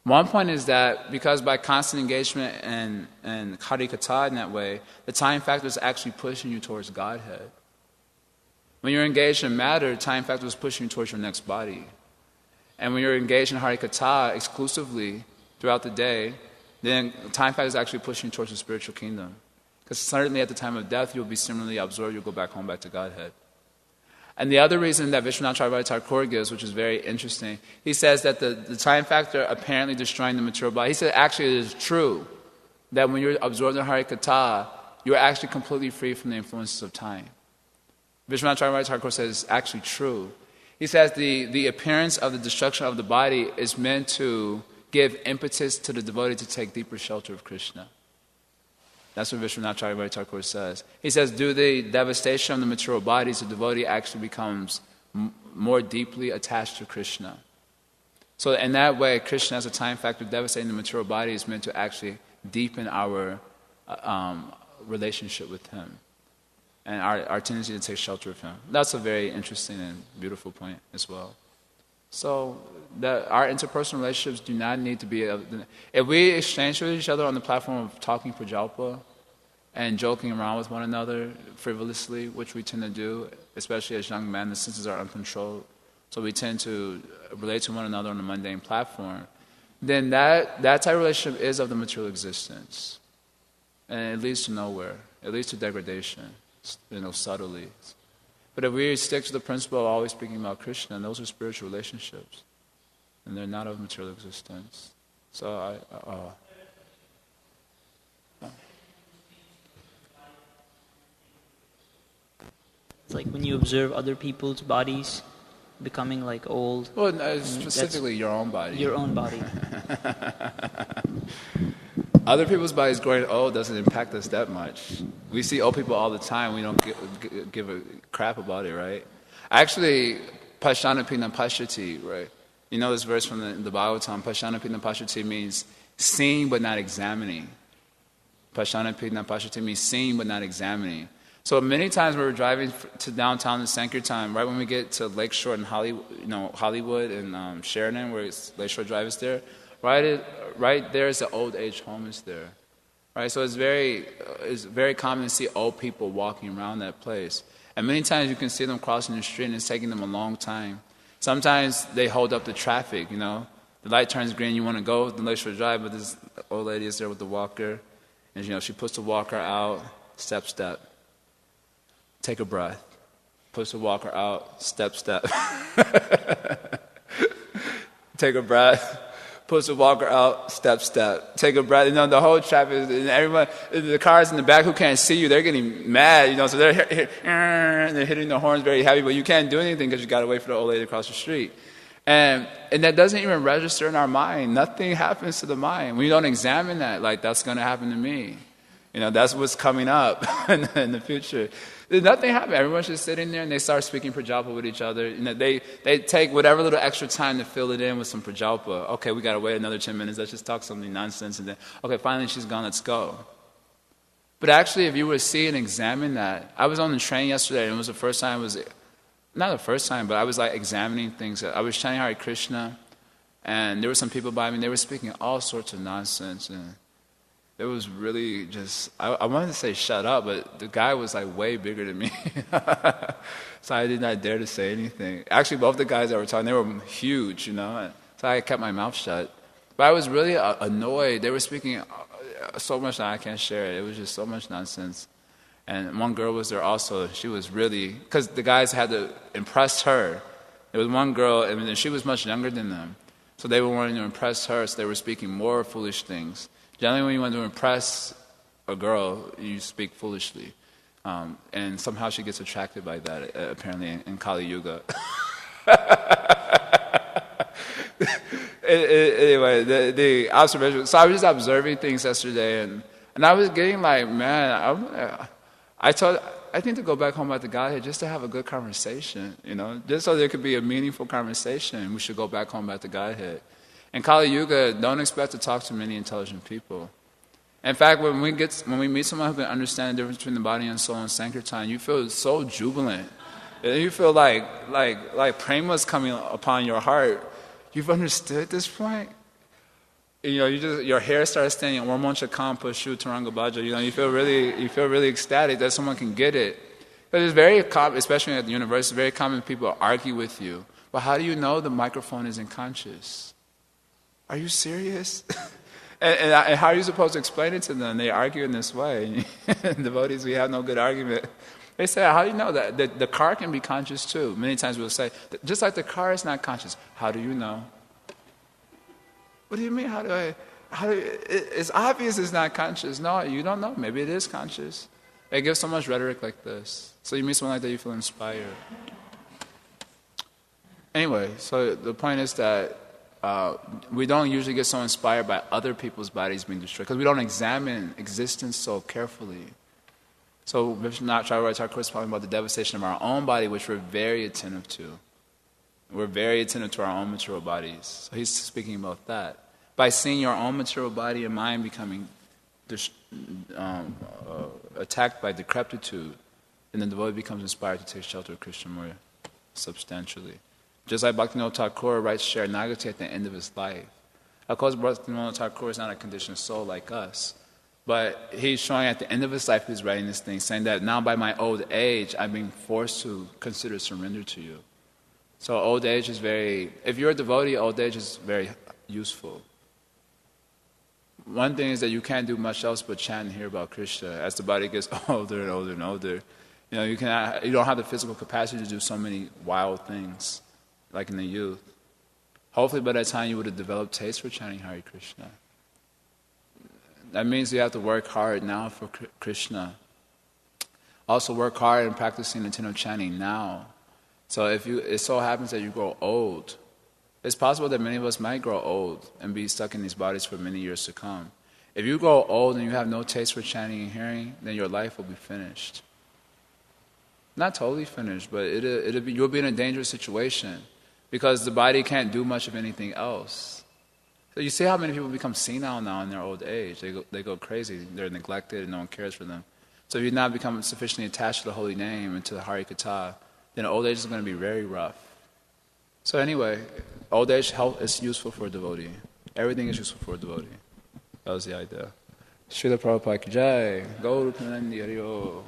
One point is that because by constant engagement and Hari Katha in that way, the time factor is actually pushing you towards Godhead. When you're engaged in matter, time factor is pushing you towards your next body. And when you're engaged in Hari Katha exclusively throughout the day, then time factor is actually pushing you towards the spiritual kingdom. Because certainly at the time of death, you'll be similarly absorbed, you'll go back home, back to Godhead. And the other reason that Vishwanath Chakravarti Thakur gives, which is very interesting, he says that the time factor apparently destroying the material body, he said actually it is true that when you're absorbed in Hari Katha, you're actually completely free from the influences of time. Vishwanath Chakravarti Thakur says it's actually true. He says the appearance of the destruction of the body is meant to give impetus to the devotee to take deeper shelter of Krishna. That's what Vishwanath Chakravarti Thakur says. He says, due to the devastation of the material bodies, the devotee actually becomes more deeply attached to Krishna. So in that way, Krishna as a time factor devastating the material body is meant to actually deepen our relationship with Him and our tendency to take shelter of Him. That's a very interesting and beautiful point as well. So our interpersonal relationships do not need to be... If we exchange with each other on the platform of talking prajalpa and joking around with one another frivolously, which we tend to do, especially as young men, the senses are uncontrolled, so we tend to relate to one another on a mundane platform, then that type of relationship is of the material existence. And it leads to nowhere. It leads to degradation, subtly. But if we stick to the principle of always speaking about Krishna, those are spiritual relationships. And they're not of material existence. So It's like when you observe other people's bodies becoming like old. well, no, specifically your own body. Your own body. Other people's bodies growing old doesn't impact us that much. We see old people all the time. We don't give a crap about it, right? Actually, Pashanapina Pashyati, right? You know this verse from the Bhagavatam. Pashanapina Pashyati means seeing but not examining. Pashanapina Pashyati means seeing but not examining. So many times when we're driving to downtown in Sankirtan, right when we get to Lakeshore and Hollywood and Sheridan, where Lakeshore Drive is there, right there is an old age home is there, right? So it's very common to see old people walking around that place, and many times you can see them crossing the street, and it's taking them a long time. Sometimes they hold up the traffic. The light turns green, you want to go to Lakeshore Drive, but this old lady is there with the walker, and she puts the walker out, step. Take a breath. Push the walker out, step. Take a breath. Push the walker out, step. Take a breath. The whole traffic, and everyone, the cars in the back who can't see you, they're getting mad, so they're hitting the horns very heavy, but you can't do anything because you got to wait for the old lady across the street. And that doesn't even register in our mind. Nothing happens to the mind. We don't examine that, like that's going to happen to me. That's what's coming up in the future. Nothing happened. Everyone's just sitting there and they start speaking Prajalpa with each other. They take whatever little extra time to fill it in with some Prajalpa. Okay, we got to wait another 10 minutes. Let's just talk something nonsense. And then, okay, finally she's gone. Let's go. But actually, if you were to see and examine that, I was on the train yesterday, and it was the first time. Not the first time, but I was like examining things. I was chanting Hare Krishna, and there were some people by me. And they were speaking all sorts of nonsense, and it was really just, I wanted to say shut up, but the guy was like way bigger than me. So I did not dare to say anything. Actually, both the guys that were talking, they were huge, so I kept my mouth shut. But I was really annoyed. They were speaking so much that I can't share it. It was just so much nonsense. And one girl was there also. She was really, because the guys had to impress her. There was one girl, and she was much younger than them. So they were wanting to impress her, so they were speaking more foolish things. Generally, when you want to impress a girl, you speak foolishly. And somehow she gets attracted by that, apparently, in Kali Yuga. Anyway, the observation. So I was just observing things yesterday, and I was getting like, man, I think to go back home at the Godhead just to have a good conversation, just so there could be a meaningful conversation. We should go back home at the Godhead. In Kali Yuga, don't expect to talk to many intelligent people. In fact, when we meet someone who can understand the difference between the body and soul in Sankirtan, you feel so jubilant. You feel like prema's coming upon your heart. You've understood this point. Your hair starts standing. Warmoncha Kampa Shu Taranga Bhaja. You feel really ecstatic that someone can get it. But it's very common, especially at the university, very common people argue with you. But how do you know the microphone isn't conscious? Are you serious? and how are you supposed to explain it to them? They argue in this way. Devotees, we have no good argument. They say, how do you know that? The car can be conscious too. Many times we'll say, just like the car is not conscious, how do you know? What do you mean, it's obvious it's not conscious. No, you don't know. Maybe it is conscious. They give so much rhetoric like this. So you meet someone like that, you feel inspired. Anyway, so the point is that we don't usually get so inspired by other people's bodies being destroyed because we don't examine existence so carefully. So Vishwanath Chakravarti Thakur is talking about the devastation of our own body, which we're very attentive to. We're very attentive to our own material bodies. So he's speaking about that. By seeing your own material body and mind becoming attacked by decrepitude, then the devotee becomes inspired to take shelter of Krishna more substantially. Just like Bhaktivinoda Thakur writes Sharanagati at the end of his life. Of course, Bhaktivinoda Thakur is not a conditioned soul like us. But he's showing at the end of his life, he's writing this thing, saying that now by my old age, I'm being forced to consider surrender to you. So old age is if you're a devotee, old age is very useful. One thing is that you can't do much else but chant and hear about Krishna. As the body gets older and older and older, you don't have the physical capacity to do so many wild things like in the youth. Hopefully by that time you would have developed taste for chanting Hare Krishna. That means you have to work hard now for Krishna. Also work hard in practicing intentional chanting now. So if it so happens that you grow old, it's possible that many of us might grow old and be stuck in these bodies for many years to come. If you grow old and you have no taste for chanting and hearing, then your life will be finished. Not totally finished, but you'll be in a dangerous situation because the body can't do much of anything else. So you see how many people become senile now in their old age. They go crazy. They're neglected and no one cares for them. So if you not become sufficiently attached to the holy name and to the Hari Katha, then old age is going to be very rough. So anyway, old age health is useful for a devotee. Everything is useful for a devotee. That was the idea. Srila Prabhupada ki Jai. Gaur Pranandi Hariyo.